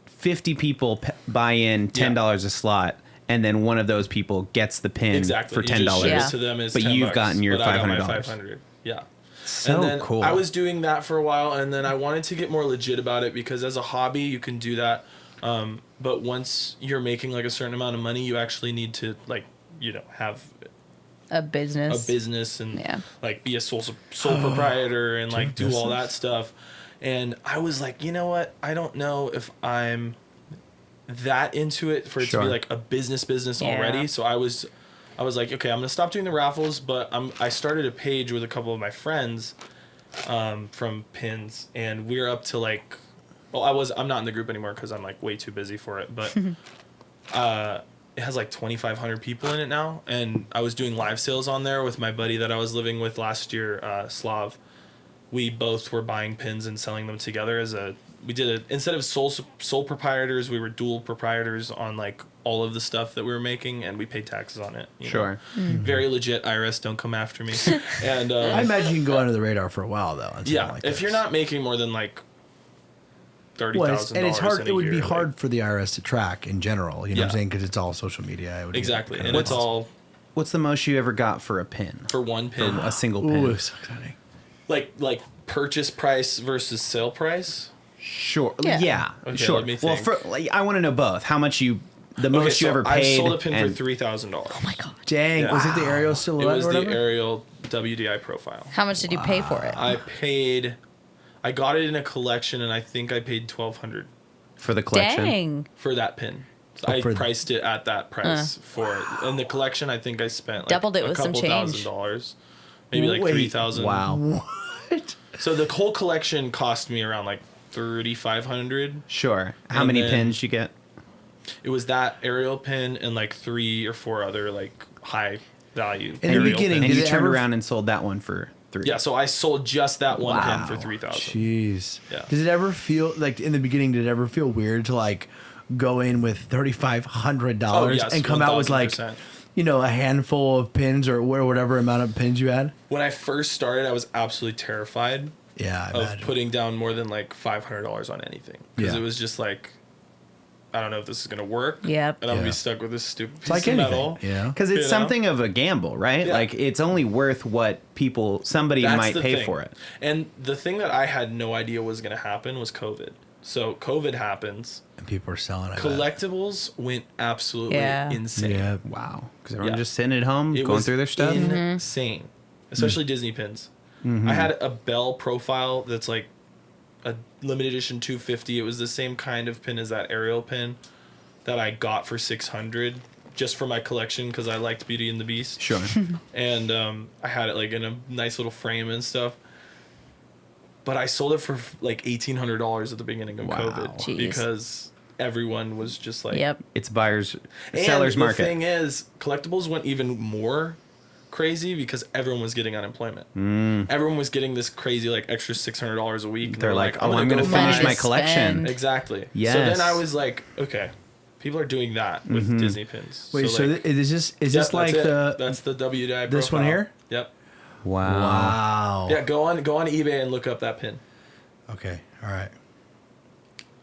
50 people buy in $10 a slot, and then one of those people gets the pin Exactly. for You $10. just ship Yeah. it to them as But 10 you've bucks, gotten your but I got my $500. 500. Yeah. So and then cool. I was doing that for a while, and then I wanted to get more legit about it because as a hobby, you can do that. But once you're making like a certain amount of money, you actually need to like, have A a business. business and Yeah. like be a sole proprietor and like do all that stuff. And I was like, you know what? I don't know if I'm that into it for it to Sure. be like a business Yeah. already. So I was like, okay, I'm gonna stop doing the raffles, but I started a page with a couple of my friends from pins, and we're up to like, well, I'm not in the group anymore because I'm like way too busy for it, but it has like 2,500 people in it now, and I was doing live sales on there with my buddy that I was living with last year, Slav. We both were buying pins and selling them together instead of sole proprietors, we were dual proprietors on like all of the stuff that we were making, and we paid taxes on it. you know. Sure. Very legit. IRS, don't come after me. And I imagine you can go under the radar for a while, though. on yeah, something like if this. you're not making more than like $30,000, Well, and it's hard. in a It would be year, hard like- for the IRS to track in general. You know what I'm Yeah. saying? Because it's all social media. It would be exactly, kind and of it's awesome. all What's the most you ever got for a pin? for one pin. A single pin? Ooh, so exciting. Like purchase price versus sale price. Sure. Yeah. Yeah. Okay, sure. let me Well, think. I want to know both. How much the most you ever I paid? sold a pin and- for $3,000. Oh my God. Dang, Yeah. was it the Arial It silhouette was or the whatever? Arial WDI profile. How much did you pay for it? I got it in a collection, and I think I paid $1,200 for the collection. Dang. for that pin. So Oh, I for- priced it at that price for it. In the collection, I think I spent like Doubled it a with some couple change. $1,000, maybe like Wait, 3,000. Wow. What? So the whole collection cost me around like 3,500. Sure. How And many then- pins you get? It was that Arial pin and like 3 or 4 other like high value. In the Arial beginning, And pins. did you it turned ever- around and sold that one for 3. Yeah, so I sold just that one Wow. pin for 3,000. Jeez. Yeah. Does it ever feel like in the beginning? Did it ever feel weird to like go in with $3,500 yes, and come out with like 1000%. a handful of pins or whatever amount of pins you had? When I first started, I was absolutely terrified Yeah, I of imagine. putting down more than like $500 on anything because Yeah. it was just like I don't know if this is gonna work. Yep. And I'm gonna Yeah. be stuck with this stupid piece It's like of anything, metal. you know? Because it's You know? something of a gamble, right? Yeah. Like it's only worth what somebody That's might the pay thing. for it. And the thing that I had no idea was gonna happen was COVID. So COVID happens. And people are selling it. Collectibles went absolutely Yeah. insane. Yeah. Wow. Because everyone's Yeah. just sitting at home It going was through their stuff. insane. Especially Disney pins. I had a Bell profile that's like a limited edition 250. It was the same kind of pin as that Ariel pin that I got for 600 just for my collection because I liked Beauty and the Beast. Sure. And I had it like in a nice little frame and stuff. But I sold it for like $1,800 at the beginning of Wow. COVID Jeez. because everyone was just like, Yep. It's buyer's, and seller's market. The thing is, collectibles went even more crazy because everyone was getting unemployment. Everyone was getting this crazy like extra $600 a week. And They're like, I'm I'm going to go finish buy- my Spend. collection. Exactly. So Yes. then I was like, okay, people are doing that with Disney pins. Wait, so, like, is this yep, like that's it. the That's the WDI this one profile. here? Yep. Wow. Wow. Yeah, go on eBay and look up that pin. Okay. All right.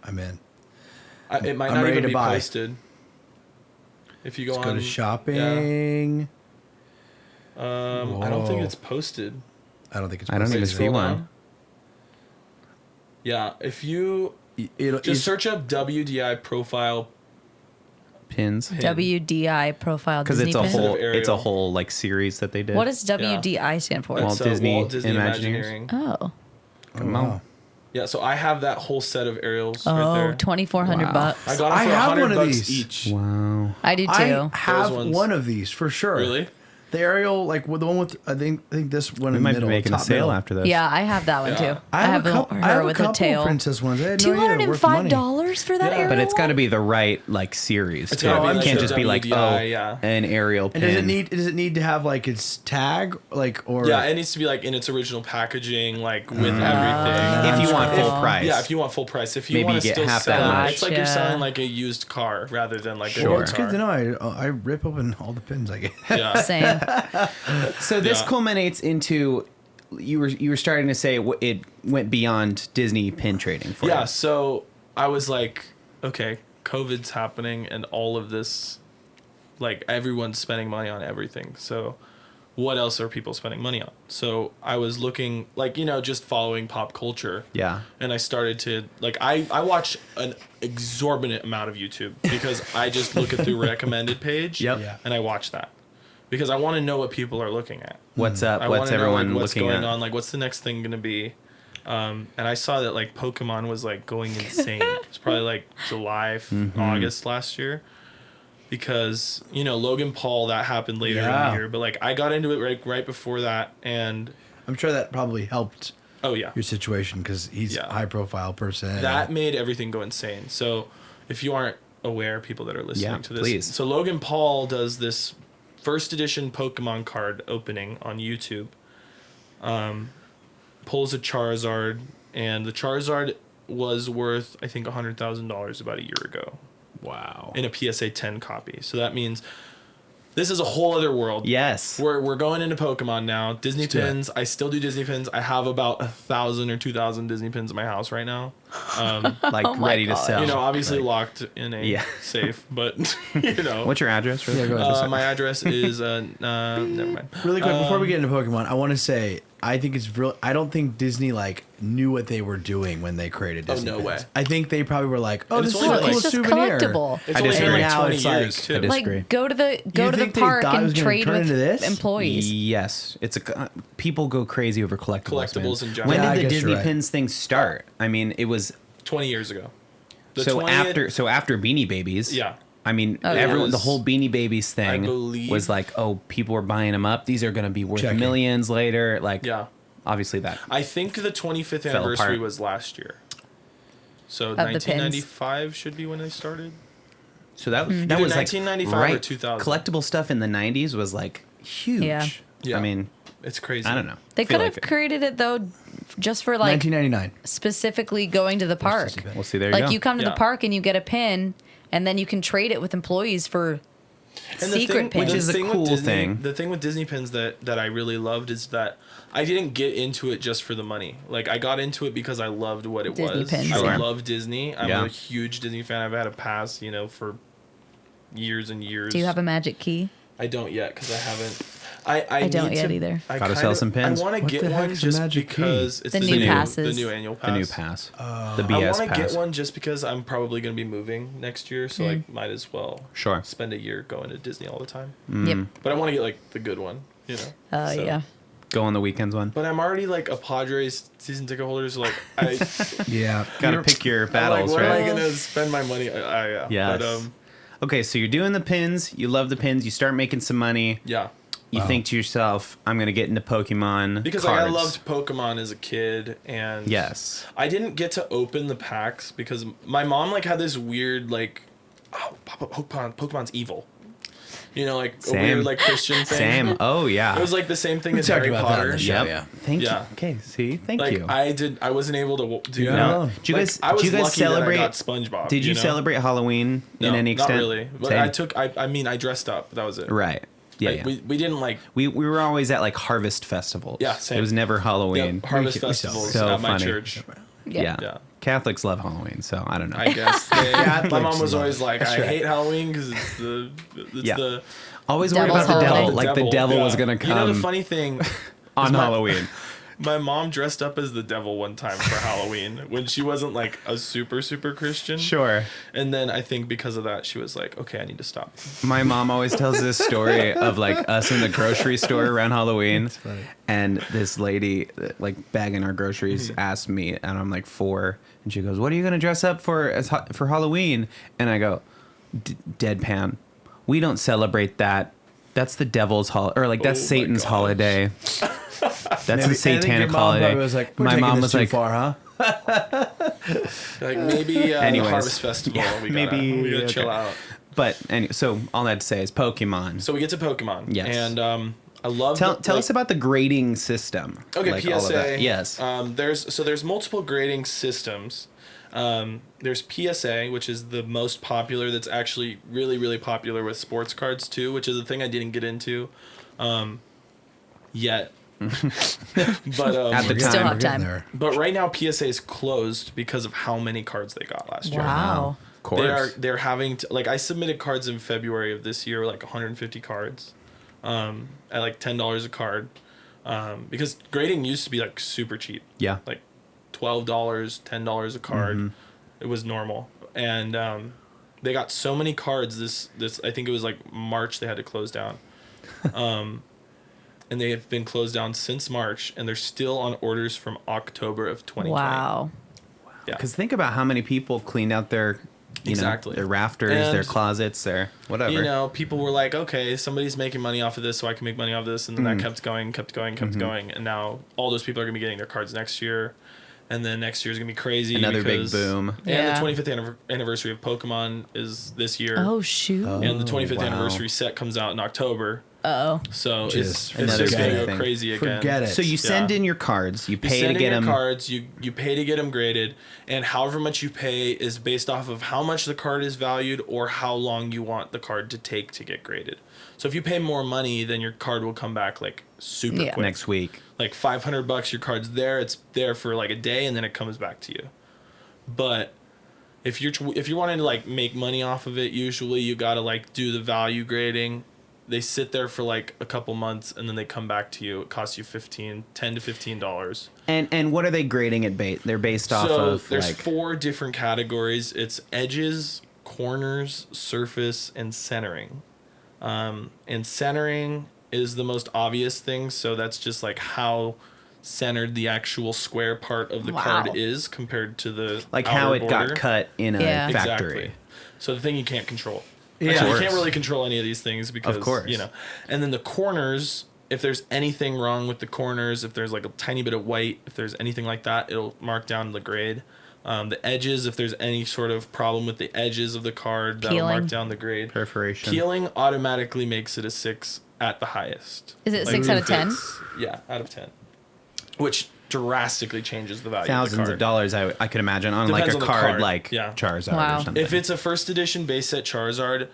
I'm in. It might I'm not ready even to be buy. posted. If you go Let's on go to shopping. I don't think Whoa. it's posted. I don't think it's. I don't posted. even Wait, see scroll one. down. Yeah, if you It'll just search up WDI profile. Pins. Pin. WDI profile Because Disney it's a pin. whole, Ariel. it's a whole like series that they did. What does WDI stand for? Walt It's, Disney Walt Disney Imagineers. Imagineering. Oh. Come Oh, on. wow. Yeah, so I have that whole set of aerials right Oh, there. 2,400 Wow. bucks. I got I them for have one 100 of bucks these. each. Wow. I do too. I have Those ones. one of these for sure. Really? The Ariel, like with the one with I think this one We in might the be middle, making a top sale middle. after this. Yeah, I have that one Yeah. too. I have, a the- couple. her I have with a the couple tail. princess ones. I had no idea they're worth money. $205 for that Yeah. Ariel. But it's got to one? be the right like series It's too. gotta be It like can't a just be like WDI, yeah. an aerial pin. And does it need to have like its tag like or Yeah, it needs to be like in its original packaging, like with everything. if you want full If- price. Yeah, if you want full price. If you Maybe want you to get still half that sell, much. it's like you're Gotcha. selling like a used car rather than like Sure. a Well, new it's car. good to know. I rip open all the pins I get. Yeah. Same. So this Yeah. culminates into you were starting to say it went beyond Disney pin trading for Yeah, you. so I was like, okay, COVID's happening and all of this, like everyone's spending money on everything. So what else are people spending money on? So I was looking, like, just following pop culture. Yeah. And I started to, like, I watch an exorbitant amount of YouTube because I just look at the recommended page. Yep. Yeah. And I watch that because I want to know what people are looking at. What's up? I What's wanna know, everyone like, what's looking going at? on? Like, what's the next thing gonna be? And I saw that like Pokemon was like going insane. It's probably like July, Mm-hmm. August last year, because Logan Paul, that happened later in Yeah. the year. But like I got into it right before that, and I'm sure that probably helped oh yeah, your situation because he's Yeah. a high profile person. that made everything go insane. So if you aren't aware, people that are listening Yeah, to this, please. so Logan Paul does this first edition Pokemon card opening on YouTube. Pulls a Charizard, and the Charizard was worth I think $100,000 about a year ago Wow. in a PSA 10 copy. So that means this is a whole other world. Yes. We're going into Pokemon now. Disney do it. pins. I still do Disney pins. I have about 1,000 or 2,000 Disney pins in my house right now. Like Oh my ready to God. sell. Obviously locked in a Yeah. safe, but What's your address? Really? Yeah, go ahead. my address is never mind. Really quick before we get into Pokemon, I want to say I think it's real. I don't think Disney like knew what they were doing when they created Oh, Disney. no pins. way. I think they probably were like, "Oh, And this it's is a only cool like- It's just souvenir." collectible. It's I only been disagree. like Now 20 it's years like- too. I disagree. Like go to the think they park thought it and was gonna trade turn with into this? employees. Yes, it's people go crazy over collectibles. Collectibles man. in general. When Yeah, I did the guess Disney you're right. pins thing start? I mean, it was 20 years ago. The so 20th after Beanie Babies. Yeah. I mean, Oh, yeah. everyone, It the was- whole Beanie Babies I thing believe- was like, oh, people were buying them up. These are going to be worth Checking. millions later. Like, Yeah. obviously that. I think the 25th Fell anniversary apart. was last year. So the pins. 1995 should be when they started. So that Either was like 1995 or right. 2000. Collectible stuff in the 90s was like huge. Yeah. Yeah. I mean, It's crazy. I don't know. They Feel could have like it. created it though, just for like 1999. specifically going to the park. Disney pin. We'll see. There you Like go. you come to Yeah. the park and you get a pin, and then you can trade it with employees for And Secret pins. Which is a thing with cool Disney, thing. The thing with Disney pins that I really loved is that I didn't get into it just for the money. Like, I got into it because I loved what it Disney was. pins. I Sure. love Disney. I'm Yeah. a huge Disney fan. I've had a pass, for years and years. Do you have a magic key? I don't yet because I haven't. I don't need yet to, either. I Gotta kind sell of- some pins. I want to What get the one heck's a just magic key? because it's The new passes. the new annual pass. The new pass. The I BS want to pass. get one just because I'm probably going to be moving next year, so I might as well Sure. spend a year going to Disney all the time. Yep. But I want to get like the good one, Oh, So- yeah. Go on the weekends one. But I'm already like a Padres season ticket holder, so like I Yeah. Gotta You're- pick your I'm like, battles, where am right? I gonna spend my money? Yeah. Yes. But Okay, so you're doing the pins. You love the pins. You start making some money. yeah. You Wow. think to yourself, I'm going to get into Pokemon Because cards. like, I loved Pokemon as a kid, and Yes. I didn't get to open the packs because my mom like had this weird like, oh, Pokemon's evil, like a Same. weird like Christian thing. Same. Oh, yeah. It was like the same thing We as talked Harry about that on Potter. the show. Yep. Yeah. Thank Yeah. you. Okay, see? Thank Like you. I wasn't able to do Yeah. that. Do you guys, I was do you guys lucky celebrate? that I got SpongeBob. Did you know? celebrate Halloween No, in any extent? Not really. But Same. I dressed up. That was it. Right. Yeah, Like, yeah. We didn't like We were always at like harvest festivals. Yeah, same. It was never Halloween. harvest we festivals so at my funny. church. Yeah. Yeah. Catholics love Halloween, so I don't know. I guess my mom was love always it. like, That's I right. hate Halloween because it's Yeah. the Always worried Devil's about the holiday. devil. Like the devil was yeah. gonna come You know the funny thing, on my- Halloween. my mom dressed up as the devil one time for Halloween when she wasn't like a super Christian. Sure. And then I think because of that, she was like, okay, I need to stop. My mom always tells this story of like us in the grocery store around Halloween, and this lady like bagging our groceries asked me, and I'm like 4, and she goes, "What are you gonna dress up for for Halloween?" And I go, "Deadpan, we don't celebrate that. That's the devil's holiday, or like that's Oh my Satan's gosh. holiday. That's a I think your satanic mom holiday." probably was like, "We're My taking mom this was too like, far, huh?" Like maybe the Anyways. Harvest Festival. Yeah, we maybe, gotta okay. chill out. But anyway, so all that to say is Pokemon. So we get to Pokemon. Yes. And I love Tell us about the grading system. Okay, like all of PSA. that. Yes. There's multiple grading systems. There's PSA, which is the most popular. That's actually really popular with sports cards too, which is a thing I didn't get into yet. But At the Still time. have time. There. but right now PSA is closed because of how many cards they got last year. Wow. Of course. They're having to, like, I submitted cards in February of this year, like 150 cards, at like $10 a card, because grading used to be like super cheap. Yeah. Like $12, $10 a card. Mm-hmm. It was normal, and they got so many cards. This I think it was like March they had to close down, and they have been closed down since March, and they're still on orders from October of 2020. Wow. Yeah. Because think about how many people cleaned out their, Exactly. their rafters, And, their closets, their whatever. People were like, okay, somebody's making money off of this, so I can make money off of this. And then that kept going. And now all those people are going to be getting their cards next year. And then next year is going to be crazy. Another big because- boom. And Yeah. the 25th anniversary of Pokemon is this year. Oh, shoot. And the 25th wow. anniversary set comes out in October. Uh-oh. So it's Just another just going to big go thing. crazy again. Forget it. So you send Yeah. in your cards, you You pay send to get in your them. cards, you pay to get them graded, and however much you pay is based off of how much the card is valued or how long you want the card to take to get graded. So if you pay more money, then your card will come back like super Yeah. quick. next week. Like $500, your card's there. It's there for like a day, and then it comes back to you. But if you're wanting to like make money off of it, usually you gotta like do the value grading. They sit there for like a couple months, and then they come back to you. It costs you $10 to $15. And what are they grading it They're based off of there's like 4 different categories. It's edges, corners, surface, and centering. And centering is the most obvious thing. So that's just like how centered the actual square part of the Wow. card is compared to the like how outer it border. got cut in a Yeah. factory. Exactly. So the thing you can't control. Yeah. Actually, Of you can't course. really control any of these things because, course. And then the corners, if there's anything wrong with the corners, if there's like a tiny bit of white, if there's anything like that, it'll mark down the grade. The edges, if there's any sort of problem with the edges of the card, that'll Peeling. mark down the grade. Perforation. Peeling automatically makes it a 6 at the highest. Is it 6 out of 10? Yeah, out of 10. Which drastically changes the value Thousands of the of card. dollars, I could imagine, on like Depends a on the card card. like Yeah. Charizard Wow. or something. If it's a first edition base set Charizard,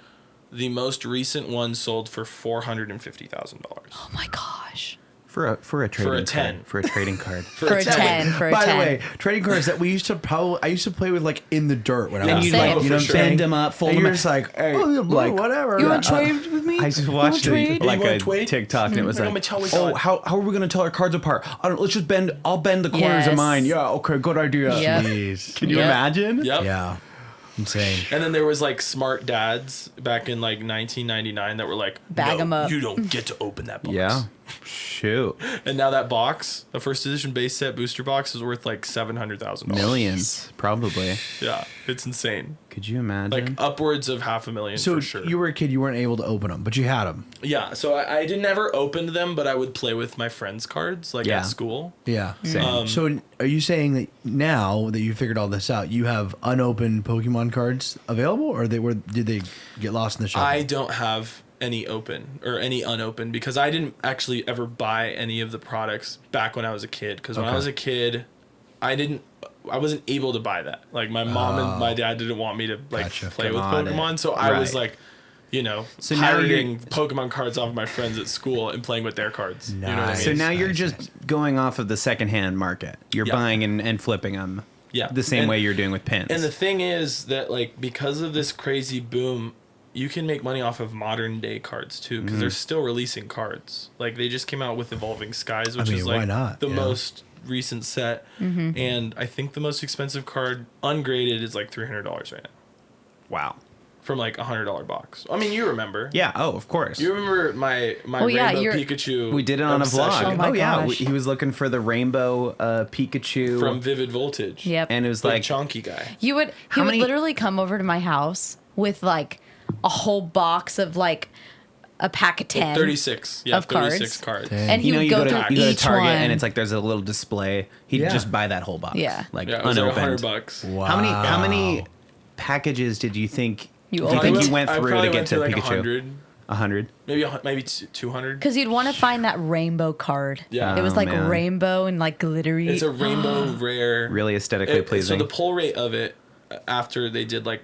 the most recent one sold for $450,000. Oh my gosh. For a trading 10. card. For a trading card. For a 10. For a 10. By the way, trading cards that we used to I used to play with like in the dirt when I And was you Same. like you know what I'm saying? bend them up, fold And them you're up. just like, Hey, oh, yeah, like, whatever. You want to trade with me? I just You watched wanna trade? like You wanna a trade? TikTok and it was How like, much how we oh, got? how are we gonna tell our cards apart? I don't, let's just bend. I'll bend the corners of Yes. mine. Yeah, okay, good idea. Yep. Jeez. Can you Yep. imagine? Yep. Yeah. Insane. And then there was like smart dads back in like 1999 that were like, Bag no, 'em up. you don't get to open that box. Yeah. Shoot. And now that box, the first edition base set booster box, is worth like $700,000. Millions, probably. Yeah, it's insane. Could you imagine? Like upwards of $500,000 So for sure. you were a kid, you weren't able to open them, but you had them. Yeah, so I didn't ever open them, but I would play with my friends' cards like Yeah. at school. Yeah. Same. So are you saying that now that you figured all this out, you have unopened Pokemon cards available, or did they get lost in the shuffle? I don't have any open or any unopened because I didn't actually ever buy any of the products back when I was a kid. Because when I Okay. was a kid, I wasn't able to buy that. Like my mom and my dad didn't want me to like Gotcha. play Come with on, Pokemon, so I was Right. like, you know, So now you're- pirating Pokemon cards off of my friends at school and playing with their cards. You know what I Nice. mean? So now you're nice, just nice. going off of the secondhand market. You're Yeah. buying and flipping them. Yeah. The same And- way you're doing with pins. And the thing is that like because of this crazy boom, you can make money off of modern day cards too because they're still releasing cards. Like they just came out with Evolving Skies, which mean, is why like not? the Yeah. most recent set, and I think the most expensive card ungraded is like $300 right now wow. from like $100 box. I mean, you remember? Yeah. Oh, of course. You remember my Oh, yeah, Rainbow you're- Pikachu? We did it on obsession a Oh vlog. my yeah. gosh. He was looking for the rainbow Pikachu. from Vivid Voltage. Yep. and it was Like like, chonky guy. He would How many- literally come over to my house with like a whole box of like a pack of 10 36. Yeah, of 36 cards. cards. Dang. And he you know, would you go go to through you go to each Target one. and it's like there's a little display. He'd Yeah. just buy that whole box. Yeah. Like Yeah, it was like unopened. $100. Wow. How many packages did you think You do you opened? think I you went I through probably to get went to through like Pikachu? 100. 100. Maybe 200. Because you'd want to find that rainbow card. Yeah. It was Oh, like man. rainbow and like glittery. It's a rainbow rare. Really aesthetically So pleasing. the pull rate of it after they did like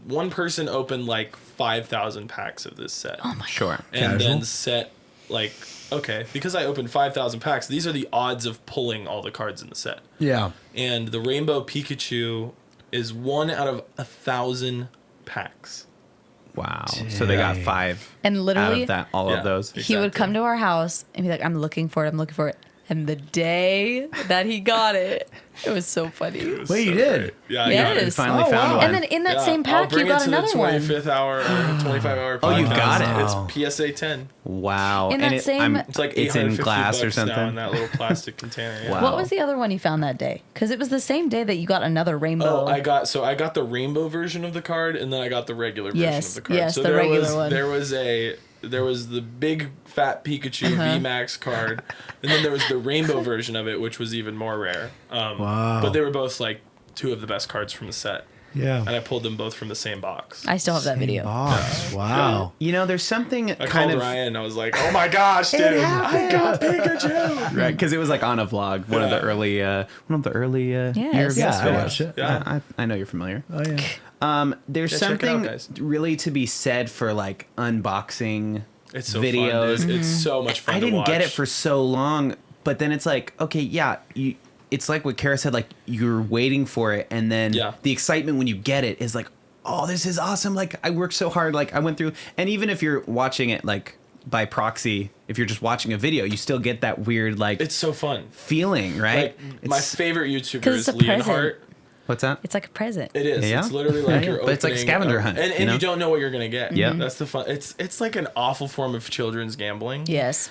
one person opened like 5,000 packs of this set. Oh my Sure. and Casual? then set like okay, because I opened 5,000 packs, these are the odds of pulling all the cards in the set. Yeah. And the Rainbow Pikachu is 1 out of 1,000 packs. Wow. So they got Dang. 5 And out literally, of that, all Yeah. of those. he would come to our house and be like, I'm looking for it. I'm looking for it. And the day that he got it, it was so funny. Wait, you did? Great. Yeah, Yes. I got it. You finally Oh, found wow. one. And then in that Yeah, same I'll pack, you bring got it to another the one. 25th hour or 25-hour Oh, you podcast. got it. Wow. It's PSA 10. Wow. In and that same- I'm- It's like it's in $850 glass or now in something. that little plastic container. Yeah. Wow. What was the other one you found that day? Because it was the same day that you got another rainbow. Oh, I got the rainbow version of the card, and then I got the regular version Yes, of the card. yes, so the there regular was, one. There was the big fat Pikachu Uh-huh. VMAX card, and then there was the rainbow version of it, which was even more rare. Wow. But they were both like 2 of the best cards from the set, Yeah. and I pulled them both from the same box. I still have that video. Box. Wow. You know, there's something I kind called of Ryan. I was like, "Oh my gosh, dude! I got Pikachu!" right because it was like on a vlog, one of the early Yes. year of Yeah, this I video. watched it. Yeah. I know you're familiar. Oh yeah. There's Yeah, check it out, something guys. really to be said for like unboxing It's so videos. fun, dude. It's so much fun. I to didn't get watch. it for so long, but then it's like, okay, yeah, it's like what Cara said, like you're waiting for it, and then Yeah. the excitement when you get it is like, oh, this is awesome! Like I worked so hard, like I went through, and even if you're watching it like by proxy, if you're just watching a video, you still get that weird like It's so fun. feeling, right? Like my favorite YouTuber 'Cause is it's a present. Leonhardt. What's that? It's like a present. It is. Yeah? It's literally like Yeah, you're yeah. But it's like a opening scavenger hunt, and you know? you don't know what you're gonna get. Yeah. That's the fun. It's like an awful form of children's gambling. Yes.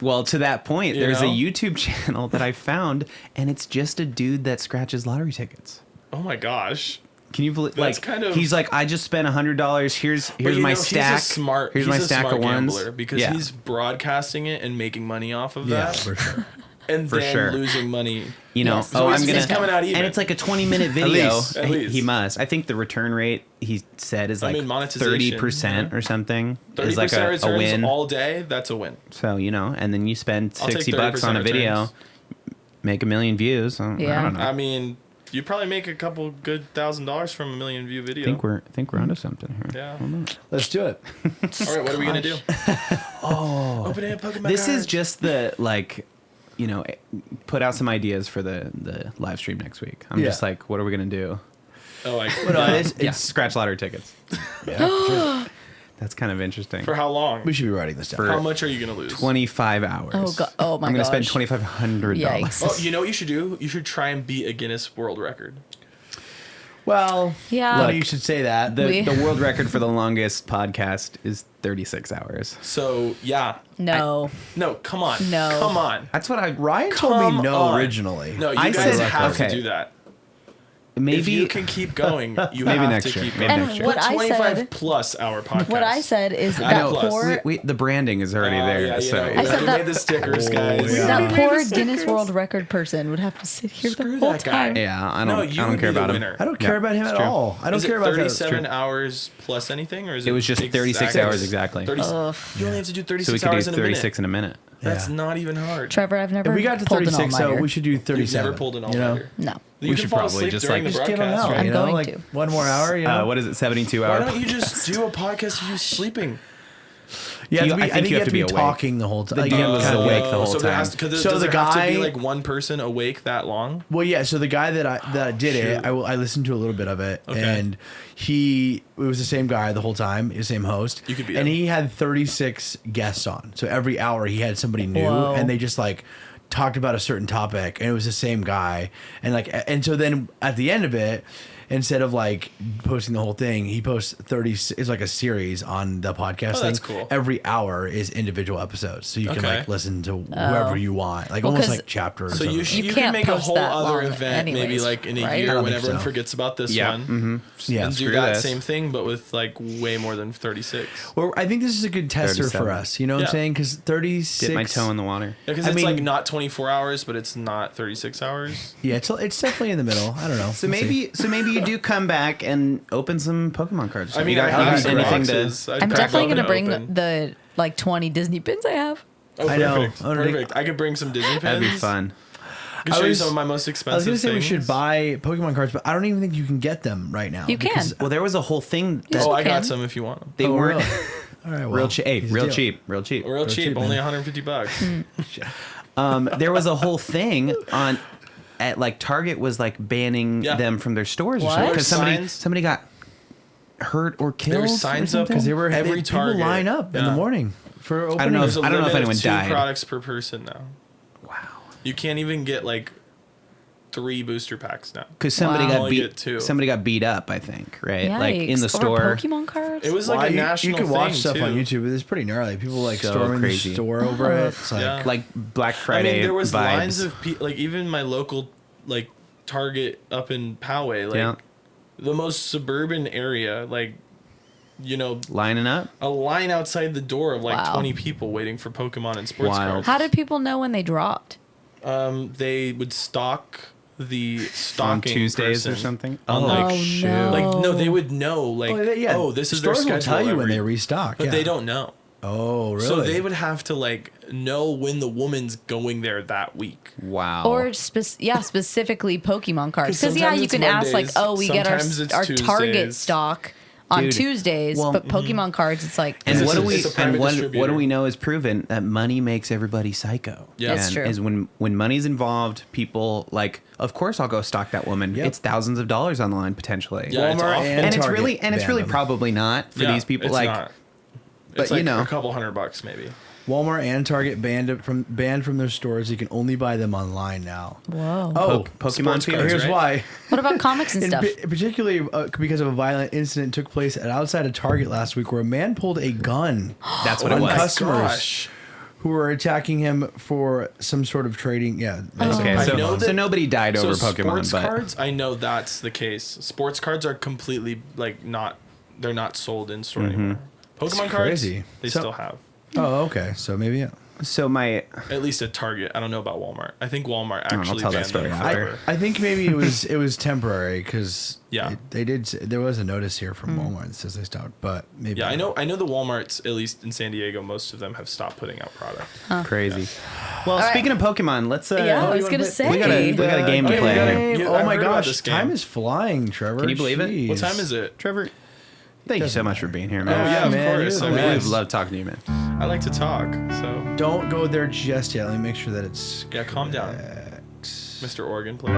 Well, to that point, You there's a know? YouTube channel that I found, and it's just a dude that scratches lottery tickets. Oh my gosh. Can you believe? That's Like, kind of- he's like, I just spent $100. Here's But you my know, stack. Here's my he's a stack smart of ones. gambler because Yeah. he's broadcasting it and making money off of Yeah, that, for sure. and For then sure. losing money. You know, Yes. So I'm he's gonna coming out even. and it's like a 20-minute video. least. At least. He must. I think the return rate he said is I like mean, monetization, 30% yeah. or something. 30% Is like a returns win. all day. That's a win. So you know, and then you spend I'll take $60 on a 30% video, returns. make 1 million views. I Yeah. don't know. I mean, You probably make a couple good $1,000 from a million view video. I think we're onto something here. Yeah. Hold on. Let's do it. All right, what are we gonna do? Open it, Pokemon This is cards. just the put out some ideas for the live stream next week. I'm Yeah. just like, what are we gonna do? Oh, like But no, it's, Yeah, it's scratch lottery tickets. yeah, for sure. That's kind of interesting. for how long? We should be writing this down. How much are you gonna lose? 25 hours. Oh, God. Oh, my I'm gonna spend gosh. $2,500. Yikes. Oh, you know what you should do? You should try and beat a Guinness World Record. Well, Yeah. funny Look, you should say that. The world record for the longest podcast is 36 hours. So yeah. No. No, come on. No. Come on. That's what I Ryan told me Come no on. originally. No, you I guys said- have okay. to do that. If maybe you can keep going, you Maybe have next to year. keep Maybe going. next And year. what I 25 said, plus hour podcast. what I said is I know. that poor, the branding is already there. Yeah, so I said we that- made the stickers, guys. yeah. that poor Guinness World Record person would have to sit here Screw the whole that guy. time. yeah, I No, don't you I don't would care be the about him. winner. I don't care about him It's at true. all. I don't Is care it about that. 37 hours plus anything, or is it? It was just 36 hours exactly. 30, Ugh. you only have to do So we 36 could do hours in a 36 minute. in a minute. That's Yeah. not even hard. Trevor, I've never If we got to pulled an 36, so all-nighter. we should do You've 37. never pulled an you know? all-nighter. No. You We can should fall probably asleep just, during like, the Just give him broadcast, out. right? I'm You know, going like to. one more hour. You know? What is it? 72 Why hours. don't you just do a podcast of you sleeping? yeah, you- I think you have to be awake. talking the whole time. The Like, dude you was kinda- awake the whole so there time. has to, So does the there have to guy- be like one person awake that long? Well, yeah. So the guy that did it, I listened to a little bit of it, Okay. and it was the same guy the whole time, the same host. You could be and him. he had 36 guests on. So every hour he had somebody new, Whoa. and they just like talked about a certain topic, and it was the same guy, and so then at the end of it, instead of like posting the whole thing, he posts 30. It's like a series on the podcast Oh, thing. that's cool. Every hour is individual episodes, so you can Okay. like listen to whoever you want, like Well, almost 'cause- like chapters. So of you it. should You can can't make a post whole that other long event, maybe anyways, like in a right? I year don't when think everyone so. forgets about this Yeah. one. Yeah, And do screw that this. same thing, but with like way more than 36. Well, I think this is a good tester for 37. us. You know what I'm Yeah. saying? Because 36. Dip my toe in the water. Yeah, because I it's mean- like not 24 hours, but it's not 36 hours. Yeah, it's definitely in the middle. I don't know. So We'll see. maybe you do come back and open some Pokemon cards. I mean, you I got have some anything boxes. I'd I'm crack definitely open going to bring open. the like 20 Disney pins I have. Oh, I know. perfect. I wanna take- Perfect. I could bring some Disney pins. That'd be fun. I could show you some of my most I expensive was gonna say we things. should buy Pokemon cards, but I don't even think you can get them right now. You can. because- Well, there was a whole thing that Oh, I got can. some if you want them. they Oh, weren't really? All right, well, real cheap. Hey, here's a real deal. cheap. Real cheap. Real cheap, cheap, only man. $150. There was a whole thing at like Target was like banning Yeah. them from their stores or What? something because Signs. somebody got hurt or killed. There were signs or up something? because they were Every people Target. line up in the Yeah. morning for opening. I don't know There's a I don't know if limit anyone of 2 died. products per person now. Wow. You can't even get like 3 booster packs now. Because somebody Wow. got Only get 2. somebody got beat up, I think, right? Yikes. Like in the Over store. Pokemon cards? It was Why, like a you national can watch thing, stuff too. on YouTube, but it's pretty gnarly. People like So storming crazy. the store over it. It's like, Yeah. Like Black I Friday mean, there was vibes. lines of people, like even my local like Target up in Poway, like Yeah. the most suburban area, like you know, Lining up. a line outside the door of like Wow. 20 people waiting for Pokemon and sports Wild. cards. How did people know when they dropped? They would stock the On stocking Tuesdays or person something. on, like, shoot. no. Like no, they would know like this is their stores schedule. will tell you when every- they restock, but yeah. they don't know. Oh, really? So they would have to like know when the woman's going there that week. Wow. Or specifically Pokemon cards. 'Cause Because yeah, sometimes you it's can ask like, Mondays, oh, we get sometimes it's our Target Tuesdays. stock on Dude, Tuesdays, well, but Pokemon cards, it's like and It's what a- do we it's a private and what do distributor. we know is proven that money makes everybody psycho. Yeah. That's And true. Is when money's involved, people like, of course I'll go stock that woman. Yep. It's thousands of dollars on the line potentially. Yeah, it's Walmart awful. and and it's Target really banned them. probably not for Yeah, these people it's like not. but It's like you know. a couple $100 maybe. Walmart and Target banned from their stores. You can only buy them online now. whoa. Oh, Pokemon sports fever. cards, here's right? why. What about comics and stuff? Particularly because of a violent incident took place outside of Target last week, where a man pulled a gun That's what on it was. customers Gosh. who were attacking him for some sort of trading. Yeah, Okay, I so, know so that- nobody died over Pokemon, sports but cards, I know that's the case. Sports cards are completely like not. They're not sold in store anymore. Pokemon cards, crazy. they So- still have. Oh, okay. So maybe yeah. So my At least at Target. I don't know about Walmart. I think Walmart I'll actually tell that banned story them after. forever. I think maybe it was temporary because Yeah. they did. There was a notice here from Walmart that says they stopped, but maybe Yeah, I know the Walmarts, at least in San Diego, most of them have stopped putting out product. crazy. Well, right. speaking of Pokemon, let's Yeah, I was you wanna gonna play- say. we got a game to Okay, play. we got here. a- Yeah, oh I've my heard about gosh, this game. time is flying, Trevor. Can you believe it? Jeez. What time is it? Trevor, thank you so much for being here, Oh, man. yeah, of man, course. you're I the mean, I've loved talking to you, man. I like to talk, so Don't go there just yet. Let me make sure that it's. yeah, calm down, correct. Mr. Organ player.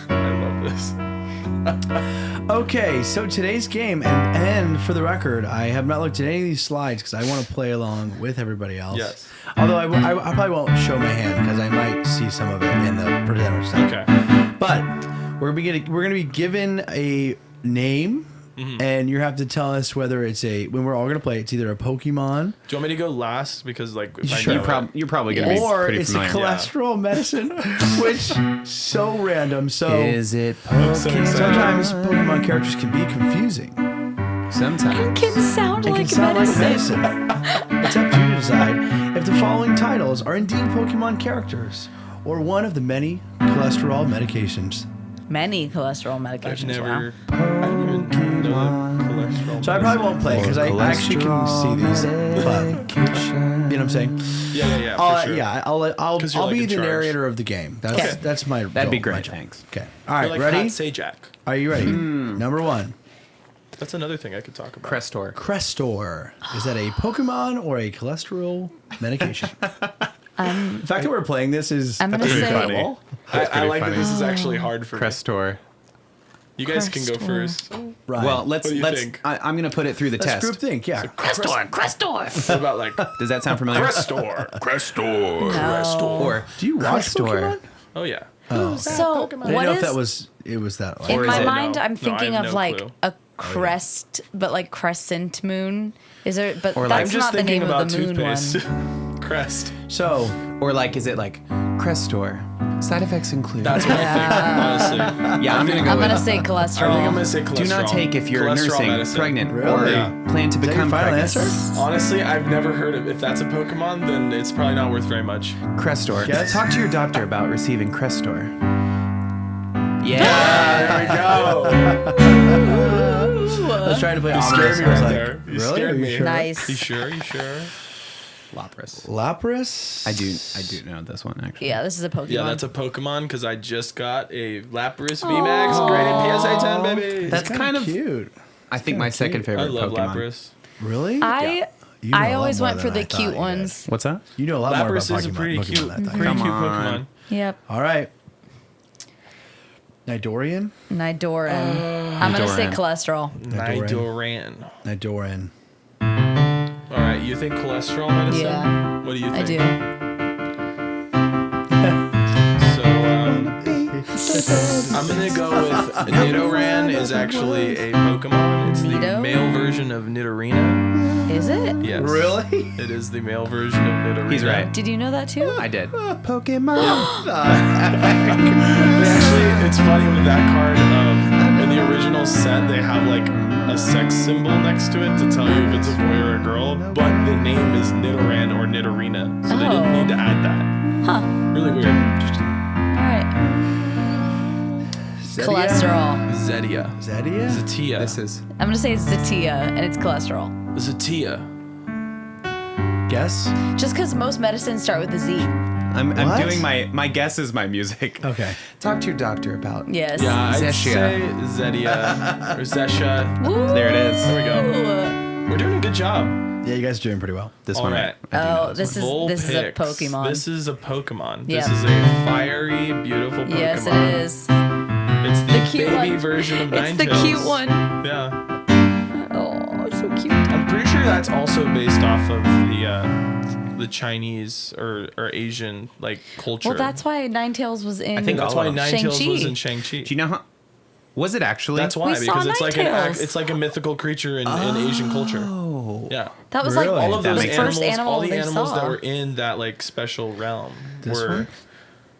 I love this. Okay, so today's game, and for the record, I have not looked at any of these slides because I want to play along with everybody else. Yes. Although I probably won't show my hand because I might see some of it in the presenter stuff. Okay. But we're gonna be given a name, and you have to tell us whether it's when we're all gonna play. It's either a Pokemon Do you want me to go last? Because like if Sure. I know it- You're probably gonna be or pretty it's familiar. a cholesterol medicine, which so random. So Is it I'm so Pokemon? excited. sometimes Pokemon characters can be confusing. Sometimes. Can sound It like can sound medicine. like medicine. It's up to you to decide if the following titles are indeed Pokemon characters or one of the many cholesterol medications. Many cholesterol I've medications. never. I didn't even know that cholesterol. So I probably won't play because I actually can see these. But, you know what I'm saying? Yeah, for sure. Yeah, I'll 'Cause you're, like, be in the charge. narrator of the game. That's Okay. that's my. That'd be goal, my great. job. Thanks. Okay. All right. You're like Ready? Hot Sajak. Are you ready? Number one. That's another thing I could talk about. Crestor. Crestor. Is that a Pokemon or a cholesterol medication? The fact that we're playing this is I'm gonna Pretty say funny. I pretty like that funny. this is actually hard for me. Crestor. You guys can go Crestor. first. right. Well, let's What do you think? I'm gonna put it through the let's test. group think. Yeah. What about like Does that sound familiar? Crestor? No. Or Do you watch Crestor. Pokemon? Oh yeah. So I didn't what know is if that was it was that. in Or is my it- mind? No. I'm No, I thinking have of no like clue. a crest, but like crescent moon. Is there? But Or, like- I'm that's just not the thinking name about of the moon toothpaste. one. Crest. So or like is it like Crestor? Side effects include. That's what I think. Honestly. yeah, I'm gonna go I'm with. gonna say I think I'm cholesterol. gonna say cholesterol. Do not take if you're Cholesterol nursing, medicine. pregnant, Really? or Yeah. plan to is that your become final pregnant. answer? Honestly, I've never heard of. If that's a Pokemon, then it's probably not worth very much. Crestor. Yes? Talk to your doctor about receiving Crestor. Yeah. There we go. I was trying to play You ominous. scared me I was right like, there. You really? scared Are you me. sure? Nice. You sure? You sure? Lapras. Lapras. I do know this one actually. Yeah, this is a Pokemon. Yeah, that's a Pokemon because I just got a Lapras VMAX graded PSA 10, baby. That's kind of cute. I think my second I favorite love Pokemon. Lapras. Really? I You know a I lot always more went for than the I thought cute you ones. What's that? You know a lot more about Lapras is a Pokemon- pretty Pokemon cute, than I thought. pretty Come cute on. Pokemon. Yep, All right. Nidorian. Nidoran. I'm gonna say Nidoran. cholesterol. Nidoran. Nidorian. All right, you think cholesterol medicine? Yeah. What do you I think? do. So I'm gonna go with Nidoran is actually a Pokemon. It's the Nido? male version of Nidorina. Is it? Yes. Really? It is the male version of Nidorina. He's right. Did you know that too? I did. Pokemon. They actually, it's funny with that card. In the original set, they have like a sex symbol next to it to tell you if it's a boy or a girl. But the name is Nidoran or Nidorina, so they didn't Oh. need to add that. Huh. Really weird. All right. Cholesterol. Zetia. Zedia? Zatia. This is I'm gonna say it's Zatia, and it's cholesterol. Zatia. Guess. Just because most medicines start with a Z. I'm What? doing my guess is my music. Okay. Talk to your doctor about. Yes. Yeah, I'd Zetia. say Zetia or Zesha. Woo! There it is. There we go. We're doing a good job. Yeah, you guys are doing pretty well. This All one. right. I do know Oh, this is Vulpix. a Pokemon. This is a Pokemon. Yep. This is a fiery, beautiful Pokemon. Yes, it is. It's the, The cute baby one. version of It's the Ninetales. cute one. Yeah. Oh, it's so cute. I'm pretty sure that's also based off of the Chinese or Asian like culture. Well, that's why Ninetales was in. I think That's all why of them. Ninetales Shang-Chi. was in Shang-Chi. Do you know how? Was it actually? That's why, We saw because it's like an Ninetales. it's like a mythical creature in Asian culture. Oh. Yeah. That was Really? like All of That those makes the first animals, animal all the they animals saw. that were in that like special realm This were one?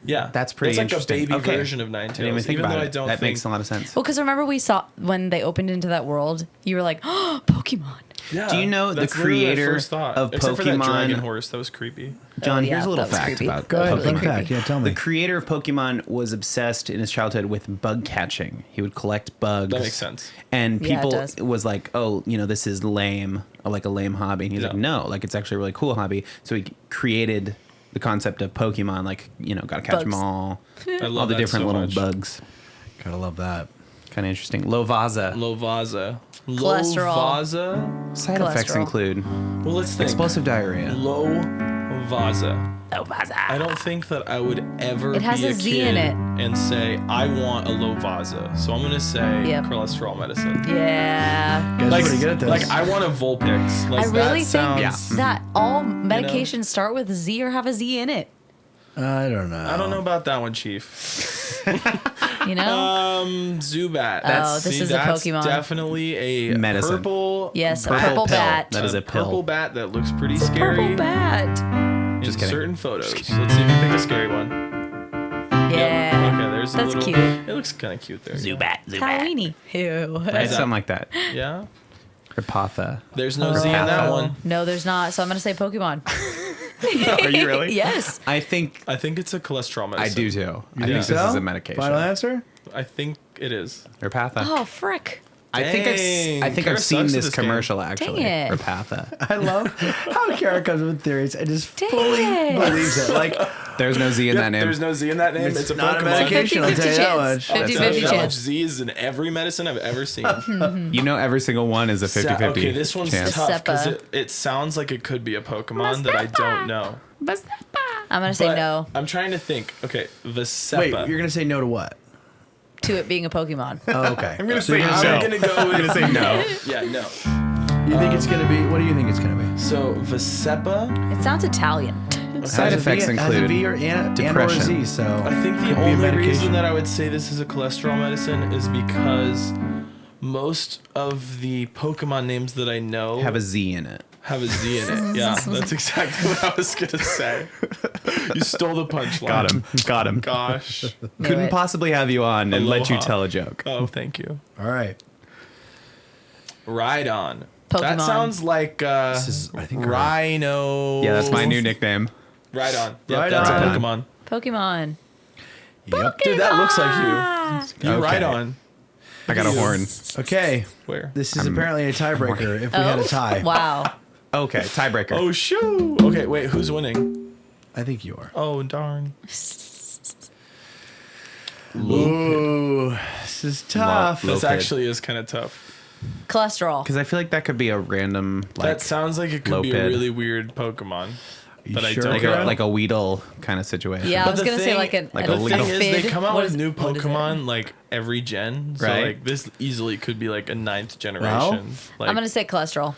Yeah, That's pretty It's like interesting. a baby Okay. version of I didn't even Ninetales. think Even about though I it. don't That think makes a lot of sense. Well, because remember we saw when they opened into that world, you were like, oh, Pokemon. Yeah, Do you know the that's literally my creator first thought. of Except for that Pokemon- dragon horse, that was creepy. John, Oh, yeah, here's a little that was fact creepy. about Go ahead, Totally fun fact. creepy. Yeah, tell The me. creator of Pokemon was obsessed in his childhood with bug catching. He would collect bugs. That makes sense. And Yeah, it people does. was like, oh, this is lame, like a lame hobby. And he's Yeah. like, no, like it's actually a really cool hobby. So he created the concept of Pokemon, like, gotta catch them Bugs. all. I love All the that different so little much. bugs. Gotta love that. Kind of interesting. Lovaza. Lovaza. Cholesterol. Lovaza? Side effects cholesterol. include Well, let's think. explosive diarrhea. Lovaza. I don't think that I would ever It has be a a Z kid in it. and say, I want a Lovaza. So I'm going to say Yep. cholesterol medicine. Yeah. You guys are pretty good at this. Like, I want a Vulpix. Like, I really that think sounds... that all medications start with Z or have a Z in it. I don't know. I don't know about that one, Chief. You know? Zubat. this is a that's Pokemon. definitely a Medicine. purple. Yes, a bat. purple pill. bat. That is a pill. purple bat that looks pretty scary Purple bat. in Just kidding. certain photos. Let's see if you pick a scary one. Yeah. Okay, there's a That's little. cute. It looks kind of cute there. Halloweeny. Ew. Right? Something like that. Yeah. Rapatha. There's no Z in that one. No, there's not. So I'm going to say Pokemon. Are you really? Yes. I think I think it's a cholesterol medicine. I do too. I think think so? this is a medication. Final answer? I think it is. Rapatha. Oh, frick. I think Dang. I've Cara seen sucks at this this game. commercial actually. Dang it. Rapatha. I love how Cara comes with theories and just Dang fully it. believes it. Like, There's no Z in that name. There's no Z in that name. It's a not a Pokemon. medication, I'll 50-50 tell you that chance. much. 50-50 Tell you how much chance. Z is in every medicine I've ever seen. You know every single one is a 50-50 Okay, this one's chance. tough because Mazeppa. it sounds like it could be a Pokemon that I don't know. I'm going to say But no I'm trying to think. Okay, Vaseppa. Wait, you're going to say no to what? to it being a Pokemon. Oh, okay. I'm gonna so say you're no. I'm gonna go with say no. Yeah, no. You think it's going to be, what do you think it's going to be? So Vaseppa. It sounds Italian. Side effects Has a include V or and or a depression. Z, so I think the could be a only medication. reason that I would say this is a cholesterol medicine is because most of the Pokemon names that I know Have a Z in it. have a Z in it. Yeah, that's exactly what I was gonna say. You stole the punchline. Got him. Gosh. Knew Couldn't it. possibly have you on and let you Aloha. tell a joke. Oh, thank you. All right. Rhydon. Pokemon. That sounds like This is, I think, Rhino. Yeah, that's my new nickname. Rhydon. Yep, Rhydon. that's a Rhydon. Pokemon. Pokemon. Yep. Dude, that looks like Ah. you. You Okay. Rhydon. I got a horn. Okay. Where? This is apparently a tiebreaker if we Oh, had a tie. wow. Okay, tiebreaker. Oh, shoo. Okay, wait, who's winning? I think you are. Oh, darn. Ooh, this is tough. Lo- This Lopid. actually is kind of tough. Cholesterol. Because I feel like that could be a random, like, That sounds like it could be a Lopid. really weird Pokemon. You But I sure, don't like Cara? a, like a Weedle kind of situation. Yeah, I But was the going to say thing- like an like an a The little- thing is, they Fid. come out What with is- new what is it? Pokemon like every gen. So Right. like this easily could be like a 9th generation. Like, I'm going to say cholesterol.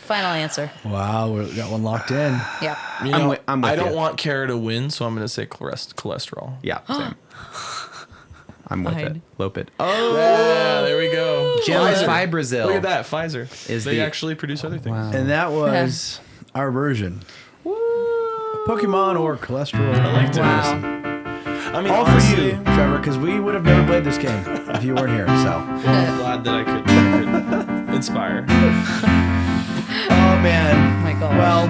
Final answer. Wow, we got one locked in. Yeah. you know, I'm with I don't you. want Cara to win, so I'm going to say cholesterol. Yeah, same. I'm with Fine. it. Lopid. Oh, Yeah, there we go. Gemma's Pfizer. Fibrazil. Look at that, Pfizer. Is They the- actually produce other things. Wow. And that was our version. Pokemon or cholesterol. I liked it. Wow. I mean, All honestly, for you, Trevor, because we would have never played this game if you weren't here. So, I'm glad that I could inspire. oh man. Oh my gosh. Well,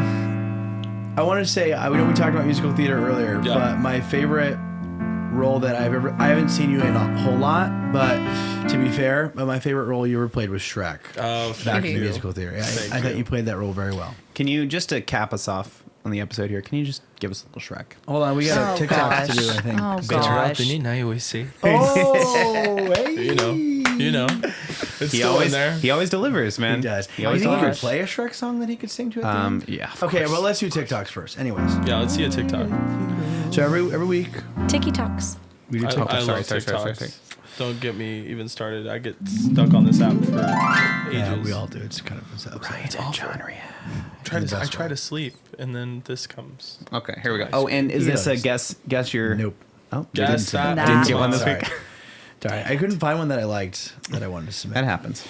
I want to say I know we talked about musical theater earlier, Yeah. but my favorite role that I haven't seen you in a whole lot, but to be fair, but my favorite role you ever played was Shrek. Oh, Back thank in you. the musical theater. Thank I thought you. you played that role very well. Can you, just to cap us off on the episode here, can you just give us a little Shrek? Hold on, we got Oh, a TikTok to do, gosh. I think. Oh, Better out gosh. than in, I always say. Oh, hey. You know. It's He still always, in there. he always delivers, man. He does. He Do always you think you could delivers. play a Shrek song that he could sing to at the end? Yeah. of Okay, course. well, let's do TikToks first. Anyways, Yeah, let's see a TikTok. so every week Tiki Talks. we do I TikToks. love sorry. TikToks. Don't get me even started. I get stuck on this app for ages. Yeah, we all do. It's kind of it's Ryan and John Rhea. I try to sleep, and then this comes. Okay, here we go. Oh, and is this a guess your... Nope. Oh, Guess didn't say that. that. didn't get one this Sorry. week. Sorry, I couldn't find one that I liked that I wanted to submit. That happens.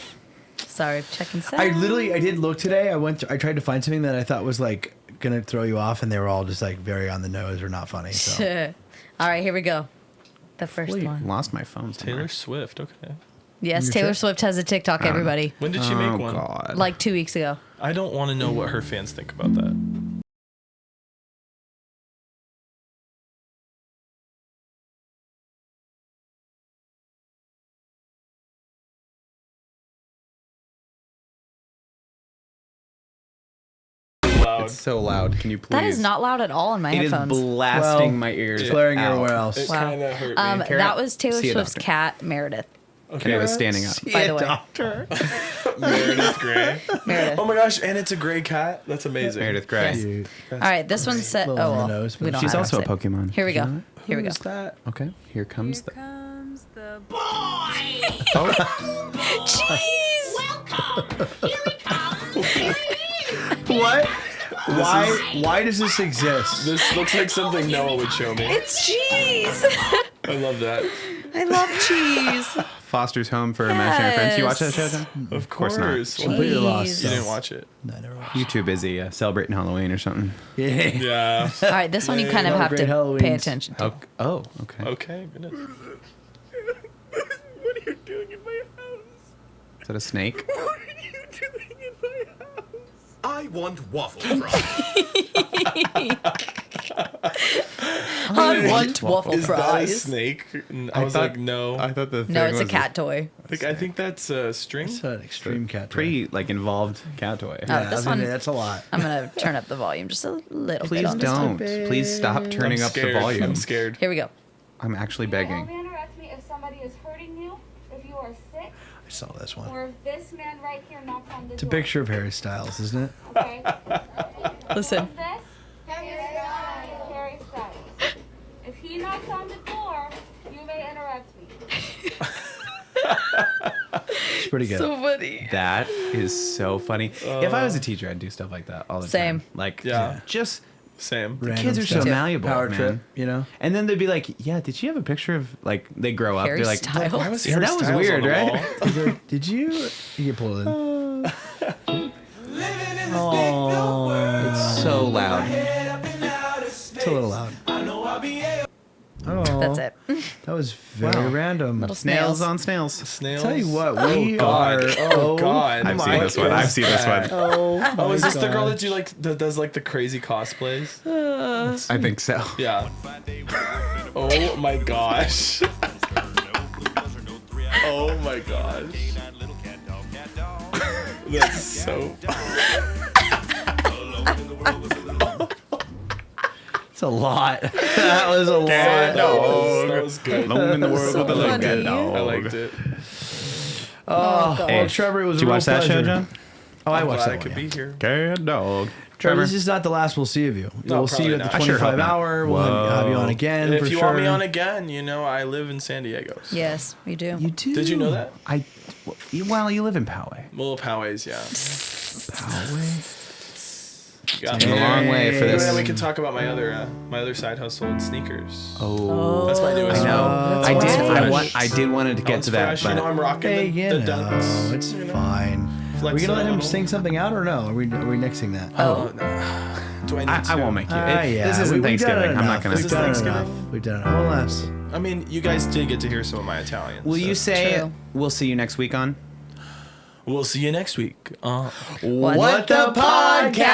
Sorry, check and set. I did look today. I tried to find something that I thought was like gonna throw you off, and they were all just like very on the nose or not funny. So All right, here we go. The first Sweet. one. Lost my phone. somewhere. Taylor Swift. Okay. Yes, Your Taylor trip? Swift has a TikTok, everybody. When did she make Oh one? God. Like 2 weeks ago. I don't want to know what her fans think about that. Loud. It's so loud. Can you please? That is not loud at all in my It is headphones. blasting Well, my ears. it's blaring out. everywhere else. It Wow. kind of hurt me. Cara, That was Taylor see a Swift's doctor. cat, Meredith. And it was standing up. By the way. doctor. Meredith Grey. Meredith. Oh my gosh, and it's a gray cat. That's amazing. Meredith Grey. Yes. Dude. All right, this one's set. Little Oh, on the well, nose, we but don't She's have also a to. Pokemon. Here we Did you go. know Here we go. Who's that? that? Okay. Here comes the. comes the Jeez. welcome. Here he comes. Here he is. What? Why does this exist? This looks like something Noah would show me. It's cheese. I love that. I love cheese. Foster's Home for Imaginary Friends. You watch that show, John? Of course not. course. Completely lost. Jeez. You didn't watch it. No, I never watched. You too busy celebrating Halloween or something. Yeah. Yeah. All right, this one you kind of Lot of have great to pay Halloweens. attention to. Oh, okay. Okay. Goodness. What are you doing in my house? Is that a snake? What are you doing in my house? I want waffle fries. I want waffle Is that a fries. snake? And I was thought- like, no. I thought the thing No, it's a was cat toy. I think that's a string. It's an extreme cat. toy. pretty like involved cat toy. Oh, Yeah, this I mean, one- that's a lot. I'm gonna turn up the volume just a little Please bit on this one. don't. Please stop turning I'm up the scared. volume. I'm scared. Here we go. I'm actually You may begging. only interrupt me if somebody is hurting you, if you are sick, I saw this one. or if this man right here knocks on the It's a door. picture of Harry Styles, isn't it? Okay? Listen. Who's this? Harry Styles. If he knocks on the door, you may interrupt me. It's pretty good. So funny. That is so funny. If I was a teacher, I'd do stuff like that all the Same. time. Like, Yeah. just Sam. Random kids are so stuff. malleable, Power man. trip, you know? And then they'd be like, "Yeah, did she have a picture of like they grow up? Harry They're like, Styles. Why was Yeah, Harry that was Styles weird, on the right? wall? He's like, did you? You can pull it in. Oh, it's so loud." it's a little loud. Oh, That's it. That was very random. Little Snails snails. on snails. Snails. Tell you what, we God. are. Oh, God. I've my seen this one. I've seen this one. Oh, Oh, is my this the girl gosh. that does like the crazy cosplays? I think so. Yeah. Oh my gosh. Oh my gosh. That's so. It's a lot. That was a lot. That was good. Alone in the world So with a little funny. cat dog. I liked it. Oh, God. well, Trevor, it was Did a you real watch that pleasure. show, John? Oh, I I'm watched glad that I could one, be yeah. here. Cat dog. Trevor, Trevor. this is not the last we'll see of you. No, We'll see you at the probably not. I sure 25 hope not. hour. We'll have you on again And for if you sure. want me on again, you know I live in San Diego. So. Yes, we do. You do. Did you know that? Well, you live in Poway. Well, Poway's, yeah. Got Came me a long there. way for And this. then we can talk about my other side hustle in sneakers. Oh, That's my newest I know. one. I That's did. right. I did want to That get one's to that, fresh. You know, I'm but rocking Hey, the you dunks. know, it's you know. fine. Are Flex we gonna it let a him little. sing something out or no? Are we nixing that? Oh, no. Do I need to? I won't make you. Yeah. This isn't we've done it Thanksgiving. I'm not enough. gonna. This We've is done it Thanksgiving? enough. We've done it. Well, less. I mean, you guys did get to hear some of my Italian. Will you say True. we'll see you next week on? We'll see you next week. What What the podcast?